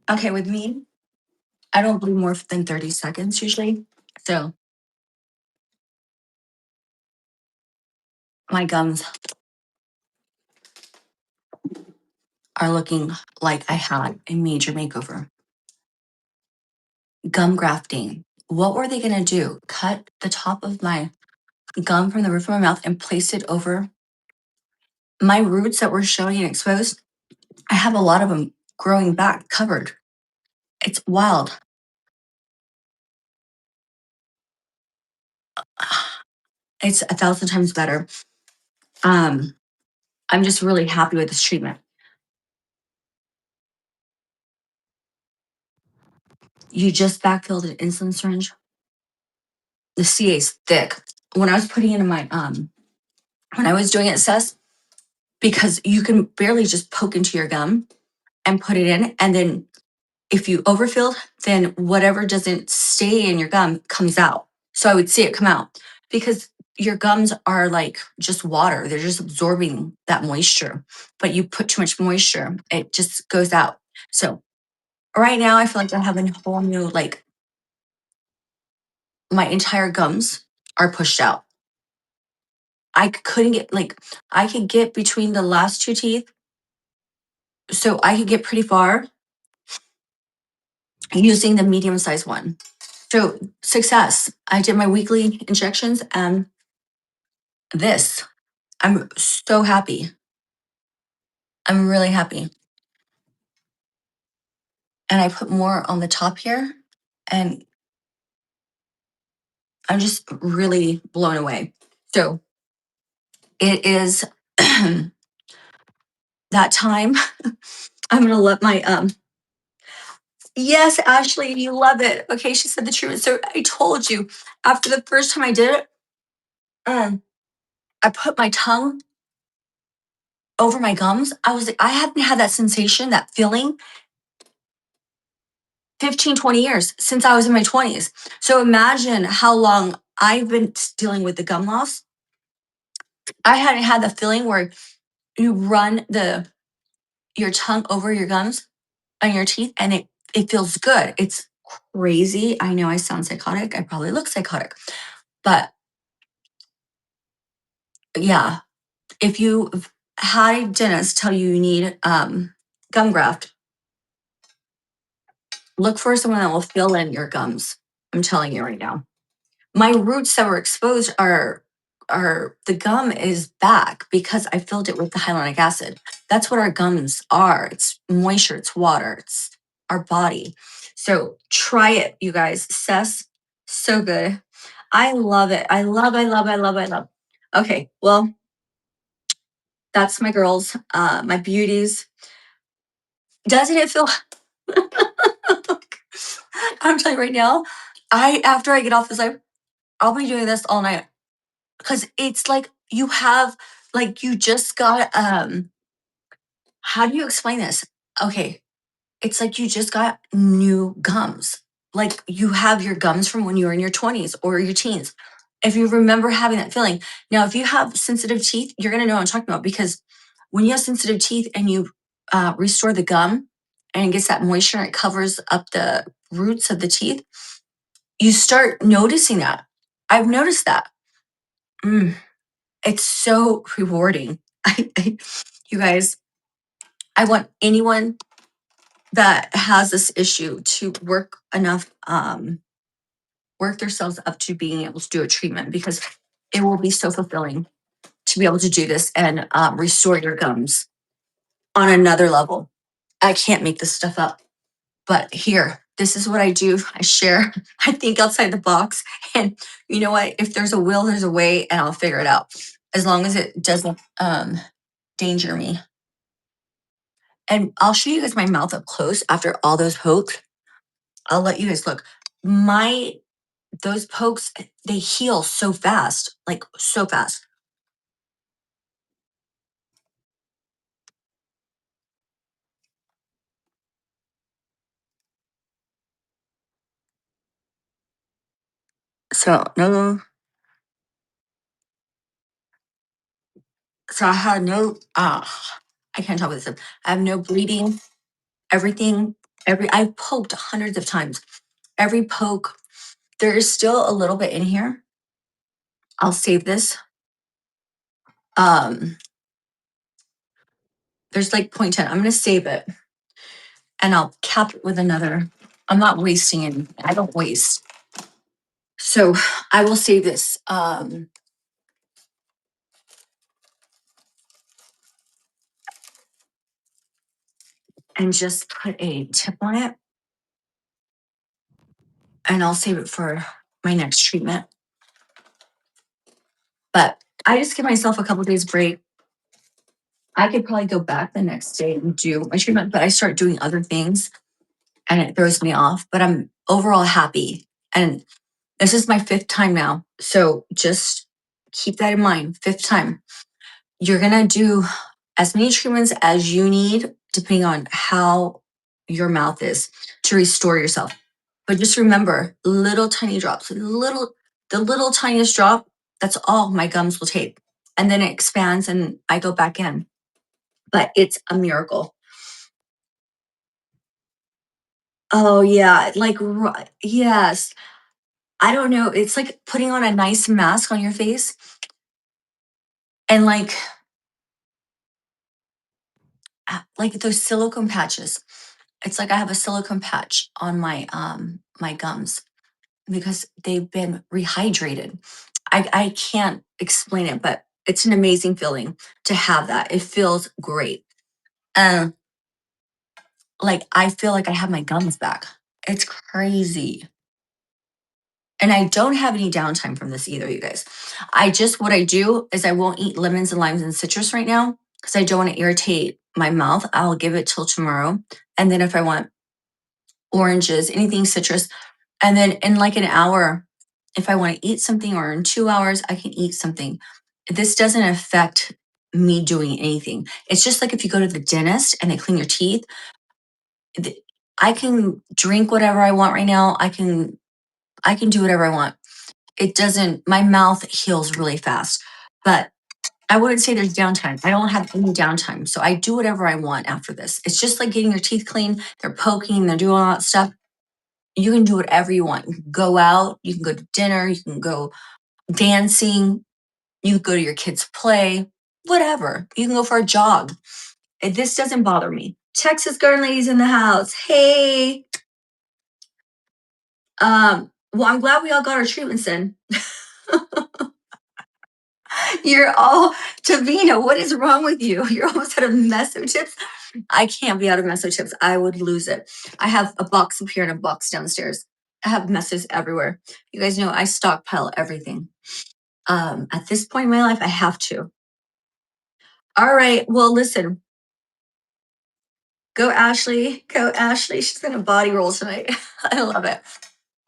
Okay, with me, I don't bleed more than 30 seconds usually. So my gums are looking like I had a major makeover. Gum grafting. What were they going to do? Cut the top of my gum from the roof of my mouth and place it over my roots that were showing and exposed? I have a lot of them growing back covered. It's wild. It's 1,000 times better. Um, I'm just really happy with this treatment. You just backfilled an insulin syringe. The CA is thick. When I was putting it in my when I was doing it, Sess, because you can barely just poke into your gum and put it in, and then if you overfill, then whatever doesn't stay in your gum comes out. So I would see it come out because your gums are like just water. They're just absorbing that moisture. But you put too much moisture, it just goes out. So right now I feel like I have a whole new, like, my entire gums are pushed out. I couldn't get, like, I could get between the last two teeth. So I could get pretty far using the medium sized one. So success. I did my weekly injections and this. I'm so happy. I'm really happy. And I put more on the top here and I'm just really blown away. So it is that time. I'm gonna let my yes, Ashley, you love it. Okay, she said the truth. So I told you after the first time I did it, I put my tongue over my gums. I was like, I haven't had that sensation, that feeling 15, 20 years since I was in my 20s. So imagine how long I've been dealing with the gum loss. I hadn't had the feeling where you run your tongue over your gums and your teeth and it feels good. It's crazy. I know I sound psychotic. I probably look psychotic. But yeah, if you had a dentist tell you you need gum graft, look for someone that will fill in your gums. I'm telling you right now. My roots that were exposed are the gum is back because I filled it with the hyaluronic acid. That's what our gums are. It's moisture, it's water, it's our body. So try it, you guys. Cess, so good. I love it. I love. Okay, well, that's my girls, my beauties. Doesn't it feel I'm telling you right now, I after I get off this live, I'll be doing this all night. Because it's like you have, like, you just got how do you explain this? Okay, it's like you just got new gums. Like you have your gums from when you were in your 20s or your teens. If you remember having that feeling. Now, if you have sensitive teeth, you're gonna know what I'm talking about because when you have sensitive teeth and you restore the gum and it gets that moisture and it covers up the roots of the teeth, you start noticing that. I've noticed that. Mm. It's so rewarding. You guys, I want anyone that has this issue to work themselves up to being able to do a treatment because it will be so fulfilling to be able to do this and restore your gums on another level. I can't make this stuff up, but here, this is what I do. I share, I think outside the box. And you know what? If there's a will, there's a way, and I'll figure it out as long as it doesn't danger me. And I'll show you guys my mouth up close after all those pokes. I'll let you guys look. Those pokes, they heal so fast, like so fast. So no, so I had no. I can't talk with this. I have no bleeding. Everything. I poked hundreds of times. Every poke. There is still a little bit in here. I'll save this. Um, there's like 0.10. I'm gonna save it, and I'll cap it with another. I'm not wasting any. I don't waste. So I will save this. And just put a tip on it, and I'll save it for my next treatment. But I just give myself a couple days break. I could probably go back the next day and do my treatment, but I start doing other things and it throws me off. But I'm overall happy. And this is my 5th time now. So just keep that in mind. 5th time. You're going to do as many treatments as you need, depending on how your mouth is, to restore yourself. But just remember, little tiny drops, the little tiniest drop, that's all my gums will take. And then it expands and I go back in. But it's a miracle. Oh yeah, like yes. I don't know. It's like putting on a nice mask on your face and like those silicone patches. It's like I have a silicone patch on my gums because they've been rehydrated. I can't explain it, but it's an amazing feeling to have that. It feels great. Um, like I feel like I have my gums back. It's crazy. And I don't have any downtime from this either, you guys. What I do is I won't eat lemons and limes and citrus right now because I don't want to irritate my mouth. I'll give it till tomorrow. And then if I want oranges, anything citrus, and then in like an hour, if I want to eat something, or in 2 hours, I can eat something. This doesn't affect me doing anything. It's just like if you go to the dentist and they clean your teeth, I can drink whatever I want right now. I can do whatever I want. It doesn't, my mouth heals really fast, but I wouldn't say there's downtime. I don't have any downtime. So I do whatever I want after this. It's just like getting your teeth clean. They're poking, they're doing all that stuff. You can do whatever you want. You can go out, you can go to dinner, you can go dancing, you can go to your kids' play, whatever. You can go for a jog. This doesn't bother me. Texas garden ladies in the house. Hey. Well, I'm glad we all got our treatments in. You're all Tavina, what is wrong with you? You're almost out of mesotips. I can't be out of mesotips. I would lose it. I have a box up here and a box downstairs. I have messes everywhere. You guys know I stockpile everything. At this point in my life, I have to. All right. Well, listen. Go Ashley. Go Ashley. She's gonna body roll tonight. I love it.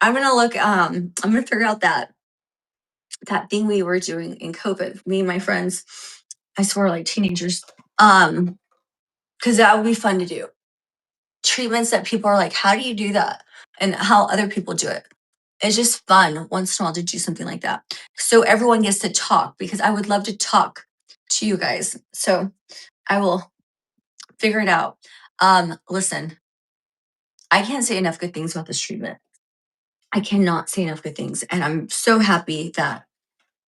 I'm gonna look. I'm gonna figure out that thing we were doing in COVID. Me and my friends. I swear, like teenagers. Because that would be fun to do. Treatments that people are like, how do you do that? And how other people do it. It's just fun once in a while to do something like that. So everyone gets to talk because I would love to talk to you guys. So I will figure it out. Listen, I can't say enough good things about this treatment. I cannot say enough good things. And I'm so happy that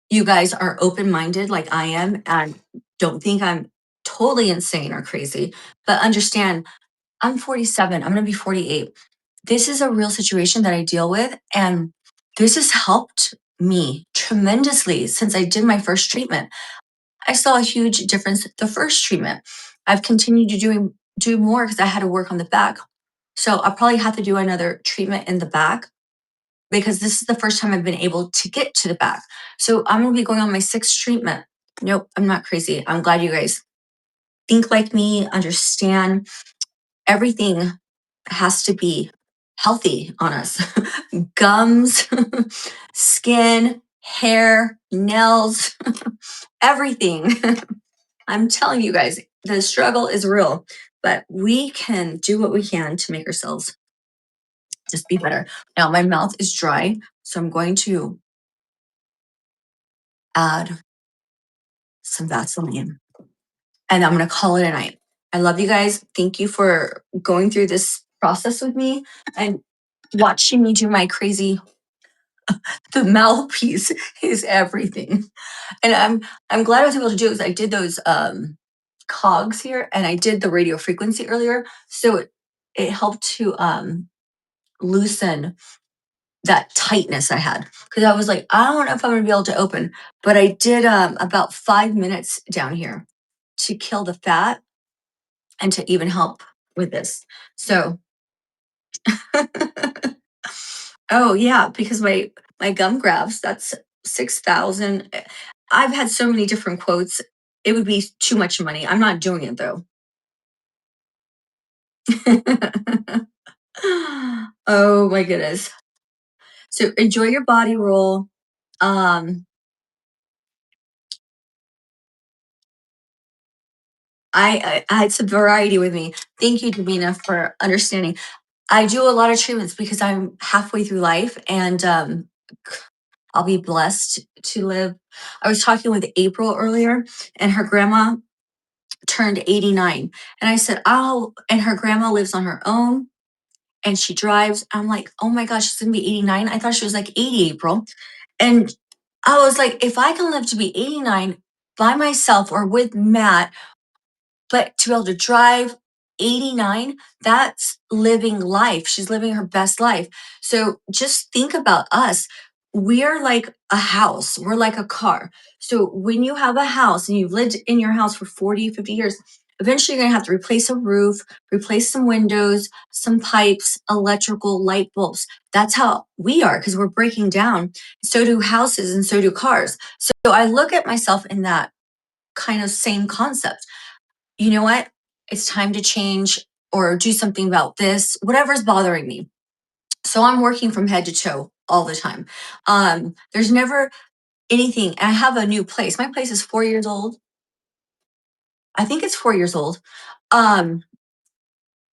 you guys are open-minded like I am and don't think I'm totally insane or crazy, but understand I'm 47. I'm going to be 48. This is a real situation that I deal with. And this has helped me tremendously since I did my first treatment. I saw a huge difference the first treatment. I've continued to do more because I had to work on the back. So I'll probably have to do another treatment in the back because this is the first time I've been able to get to the back. So I'm going to be going on my 6th treatment. Nope, I'm not crazy. I'm glad you guys think like me, understand everything has to be healthy on us. Gums, skin, hair, nails, everything. I'm telling you guys, the struggle is real, but we can do what we can to make ourselves just be better. Now, my mouth is dry, so I'm going to add some Vaseline, and I'm going to call it a night. I love you guys. Thank you for going through this process with me and watching me do my crazy. The mouthpiece is everything. And I'm glad I was able to do it because I did those cogs here and I did the radio frequency earlier. So it helped to loosen that tightness I had. Because I was like, I don't know if I'm gonna be able to open. But I did about 5 minutes down here to kill the fat and to even help with this. So oh yeah, because my gum grafts, that's 6,000. I've had so many different quotes. It would be too much money. I'm not doing it though. Oh my goodness. So enjoy your body roll. Um, I had some variety with me. Thank you, Davina, for understanding. I do a lot of treatments because I'm halfway through life and I'll be blessed to live. I was talking with April earlier and her grandma turned 89. And I said, oh, and her grandma lives on her own and she drives. I'm like, oh my gosh, she's gonna be 89. I thought she was like 80, April. And I was like, if I can live to be 89 by myself or with Matt, but to be able to drive 89, that's living life. She's living her best life. So just think about us. We're like a house, we're like a car. So when you have a house and you've lived in your house for 40, 50 years, eventually you're going to have to replace a roof, replace some windows, some pipes, electrical, light bulbs. That's how we are because we're breaking down. So do houses and so do cars. So I look at myself in that kind of same concept. You know what? It's time to change or do something about this, whatever's bothering me. So I'm working from head to toe all the time. There's never anything. I have a new place. My place is 4 years old. I think it's 4 years old. Um,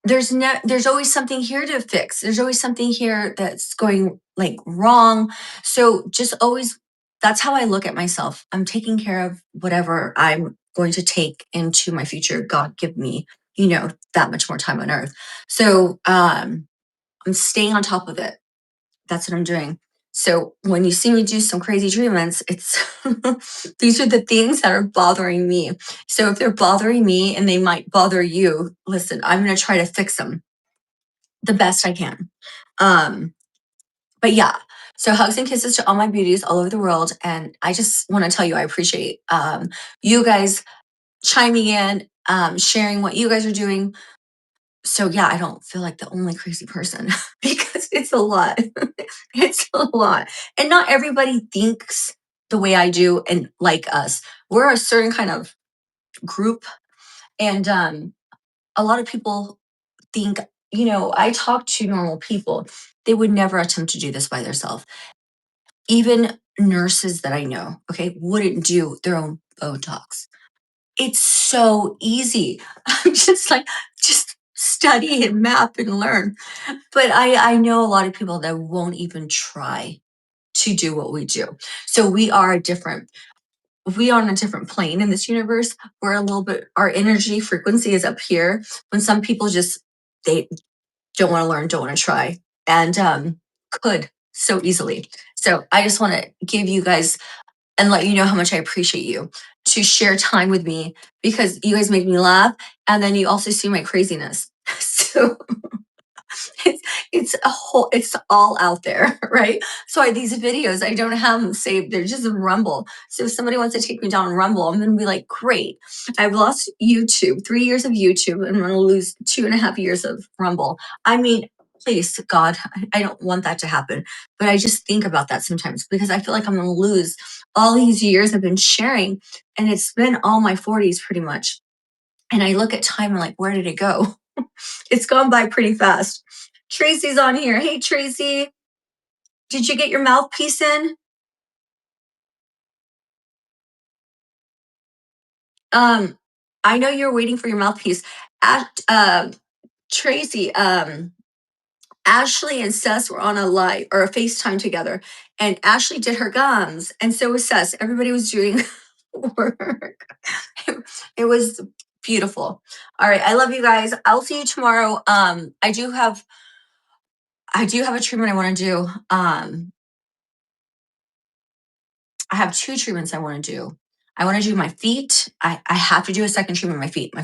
there's always something here to fix. There's always something here that's going like wrong. So just always, that's how I look at myself. I'm taking care of whatever I'm going to take into my future. God give me, that much more time on earth. So I'm staying on top of it. That's what I'm doing. So when you see me do some crazy treatments, it's these are the things that are bothering me. So if they're bothering me and they might bother you, listen, I'm going to try to fix them the best I can. But yeah, so hugs and kisses to all my beauties all over the world. And I just want to tell you, I appreciate you guys chiming in, sharing what you guys are doing. So yeah, I don't feel like the only crazy person because it's a lot. It's a lot. And not everybody thinks the way I do and like us. We're a certain kind of group. And a lot of people think, I talk to normal people. They would never attempt to do this by themselves. Even nurses that I know, okay, wouldn't do their own Botox. It's so easy. I'm just like, just study and map and learn. But I know a lot of people that won't even try to do what we do. So we are on a different plane in this universe. We're a little bit, our energy frequency is up here when some people they don't want to learn, don't want to try, and could so easily. So I just want to give you guys and let you know how much I appreciate you to share time with me because you guys make me laugh. And then you also see my craziness. So it's it's all out there, right? So these videos, I don't have them saved. They're just in Rumble. So if somebody wants to take me down Rumble, I'm gonna be like, great. I've lost YouTube, 3 years of YouTube, and I'm gonna lose 2.5 years of Rumble. I mean, please, God, I don't want that to happen. But I just think about that sometimes because I feel like I'm gonna lose all these years I've been sharing, and it's been all my 40s pretty much. And I look at time and like, where did it go? It's gone by pretty fast. Tracy's on here. Hey, Tracy, did you get your mouthpiece in? Um, I know you're waiting for your mouthpiece. At Tracy, Ashley and Sess were on a live or a FaceTime together, and Ashley did her gums, and so was Sess. Everybody was doing work. It was beautiful. All right, I love you guys. I'll see you tomorrow. I do have a treatment I want to do. I have 2 treatments I want to do. I want to do my feet. I have to do a second treatment on my feet. My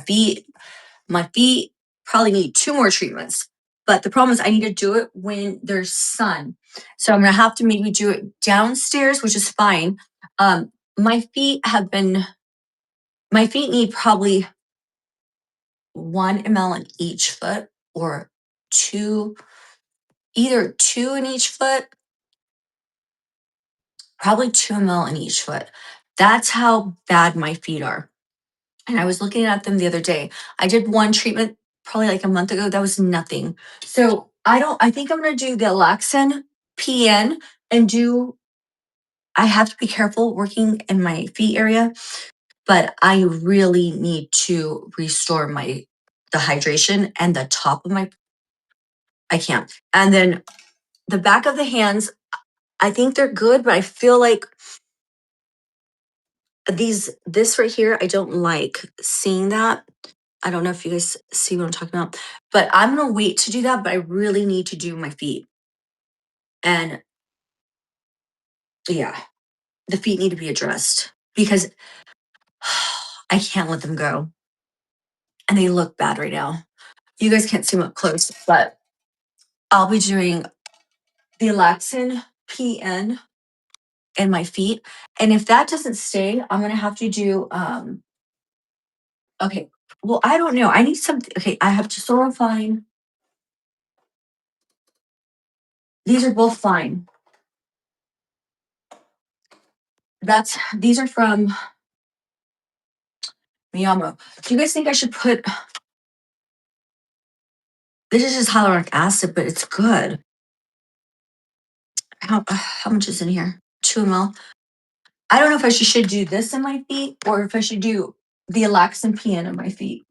feet probably need 2 more treatments. But the problem is I need to do it when there's sun. So I'm gonna have to maybe do it downstairs, which is fine. My feet need probably 1 ml in each foot or 2, either 2 in each foot, probably 2 ml in each foot. That's how bad my feet are. And I was looking at them the other day. I did 1 treatment probably like a month ago. That was nothing. So I think I'm gonna do the Alaxin PN and I have to be careful working in my feet area, but I really need to restore the hydration and the top of I can't. And then the back of the hands, I think they're good, but I feel like this right here, I don't like seeing that. I don't know if you guys see what I'm talking about, but I'm gonna wait to do that, but I really need to do my feet. And yeah, the feet need to be addressed because I can't let them go. And they look bad right now. You guys can't see them up close, but I'll be doing the Alaxin PN in my feet. And if that doesn't stay, I'm gonna have to do okay. Well, I don't know. I need something. Okay, I have to sort of find. These are both fine. These are from Meamoshop. Do you guys think I should put this is just hyaluronic acid, but it's good. How much is in here? 2 ml. I don't know if I should do this in my feet or if I should do the Alaxin PN in my feet.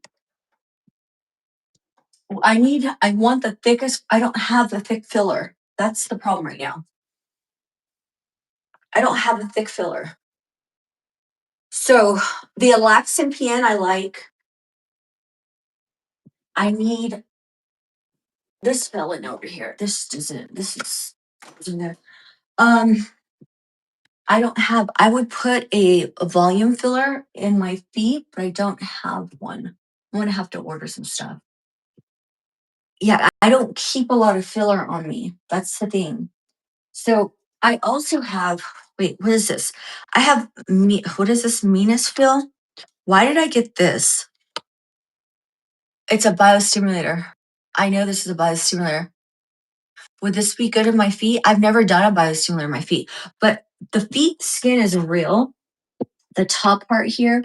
I want the thickest. I don't have the thick filler. That's the problem right now. I don't have the thick filler. So the Alaxin PN I like. I need this filling over here. This isn't there. I would put a volume filler in my feet, but I don't have one. I'm gonna have to order some stuff. Yeah, I don't keep a lot of filler on me. That's the thing. So I also have, wait, what is this? I have what is this Venus fill? Why did I get this? It's a biostimulator. I know this is a biostimulator. Would this be good in my feet? I've never done a biostimulator in my feet, but the feet skin is real. The top part here,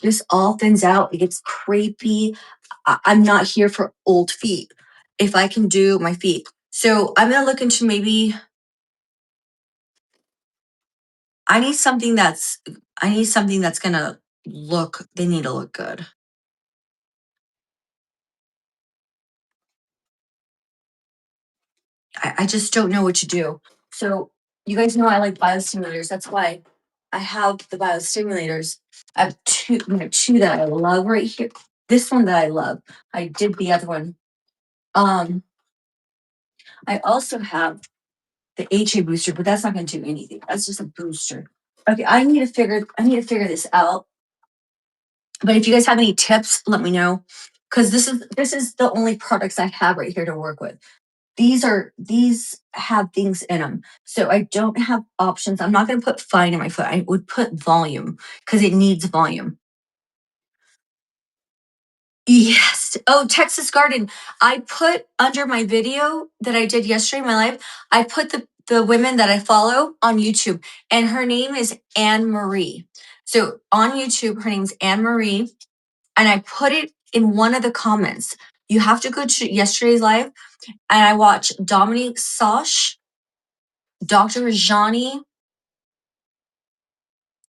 this all thins out. It gets crepey. I'm not here for old feet. If I can do my feet. So I'm going to look into maybe, I need something that's going to they need to look good. I just don't know what to do. So you guys know I like biostimulators. That's why I have the biostimulators. I have two that I love right here. This one that I love. I did the other one. I also have the HA booster, but that's not going to do anything. That's just a booster. Okay, I need to figure this out. But if you guys have any tips, let me know. Because this is the only products I have right here to work with. These have things in them. So I don't have options. I'm not going to put fine in my foot. I would put volume because it needs volume. Yes. Oh, Texas Garden. I put under my video that I did yesterday in my live, I put the women that I follow on YouTube, and her name is Anne Marie. So on YouTube, her name's Anne Marie, and I put it in one of the comments. You have to go to yesterday's live, and I watched Dominique Sosh, Dr. Johnny.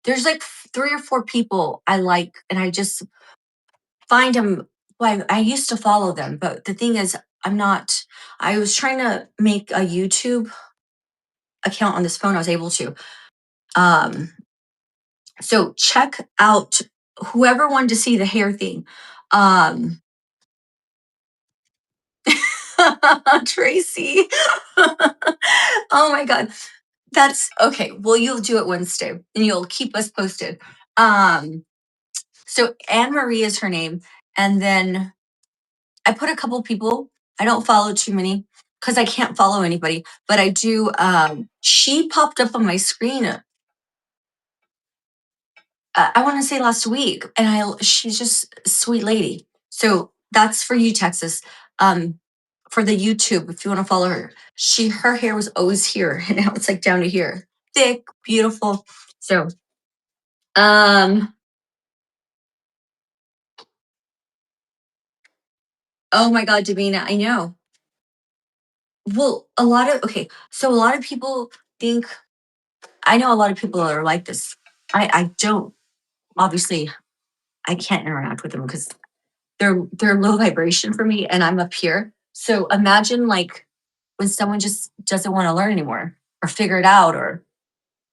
There's like 3 or 4 people I like, and I just find them. Well, I used to follow them, but the thing is, I was trying to make a YouTube account on this phone. I was able to. So check out whoever wanted to see the hair thing. Um, Tracy. Oh my God. That's okay. Well, you'll do it Wednesday and you'll keep us posted. So Anne Marie is her name. And then I put a couple people, I don't follow too many because I can't follow anybody, but I do. She popped up on my screen. I want to say last week, and she's just a sweet lady. So that's for you, Texas. Um, for the YouTube, if you want to follow her, her hair was always here, and now it's like down to here, thick, beautiful. So, oh my God, Davina, I know. Well, so a lot of people think I know a lot of people are like this. I don't obviously I can't interact with them because they're low vibration for me and I'm up here. So imagine like when someone just doesn't want to learn anymore or figure it out or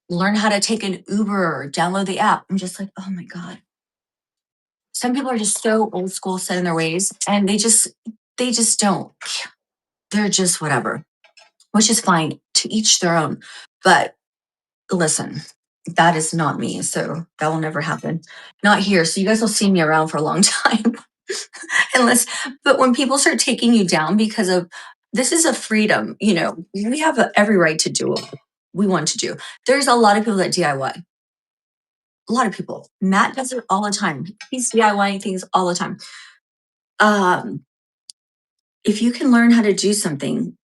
learn how to take an Uber or download the app. I'm just like, oh my God. Some people are just so old school set in their ways and they just don't. They're just whatever, which is fine to each their own. But listen, that is not me. So that will never happen. Not here. So you guys will see me around for a long time. Unless, but when people start taking you down because of this is a freedom, we have every right to do what we want to do. There's a lot of people that DIY. A lot of people. Matt does it all the time. He's DIYing things all the time. Um, if you can learn how to do something,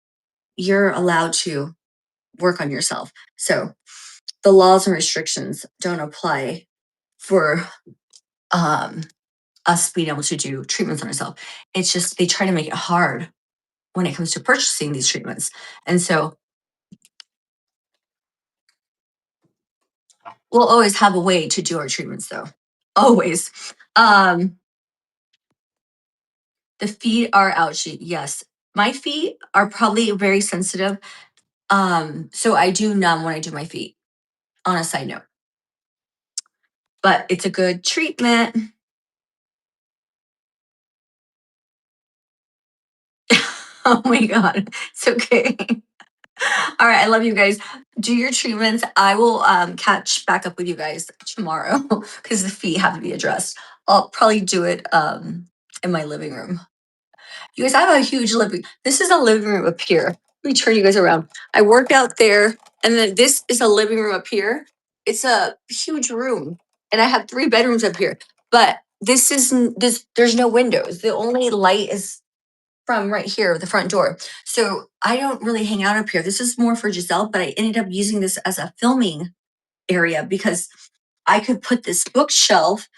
you're allowed to work on yourself. So the laws and restrictions don't apply for um, us being able to do treatments on ourselves. It's just they try to make it hard when it comes to purchasing these treatments. And so we'll always have a way to do our treatments though. Always. Um, the feet are ouchy. Yes. My feet are probably very sensitive. So I do numb when I do my feet on a side note, but it's a good treatment. Oh my God. It's okay. All right. I love you guys. Do your treatments. I will catch back up with you guys tomorrow because the feet have to be addressed. I'll probably do it in my living room. You guys, I have a huge living. This is a living room up here. Let me turn you guys around. I work out there, and then this is a living room up here. It's a huge room, and I have 3 bedrooms up here. But this isn't this. There's no windows. The only light is from right here, the front door. So I don't really hang out up here. This is more for Giselle, but I ended up using this as a filming area because I could put this bookshelf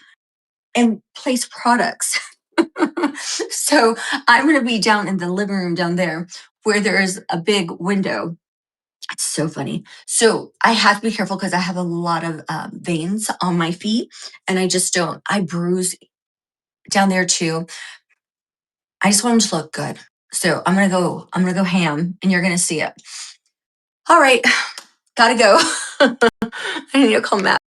and place products. So I'm going to be down in the living room down there where there is a big window. It's so funny. So I have to be careful because I have a lot of veins on my feet and I just don't, I bruise down there too. I just want them to look good. So I'm going to go ham and you're going to see it. All right. Gotta go. I need to call Matt.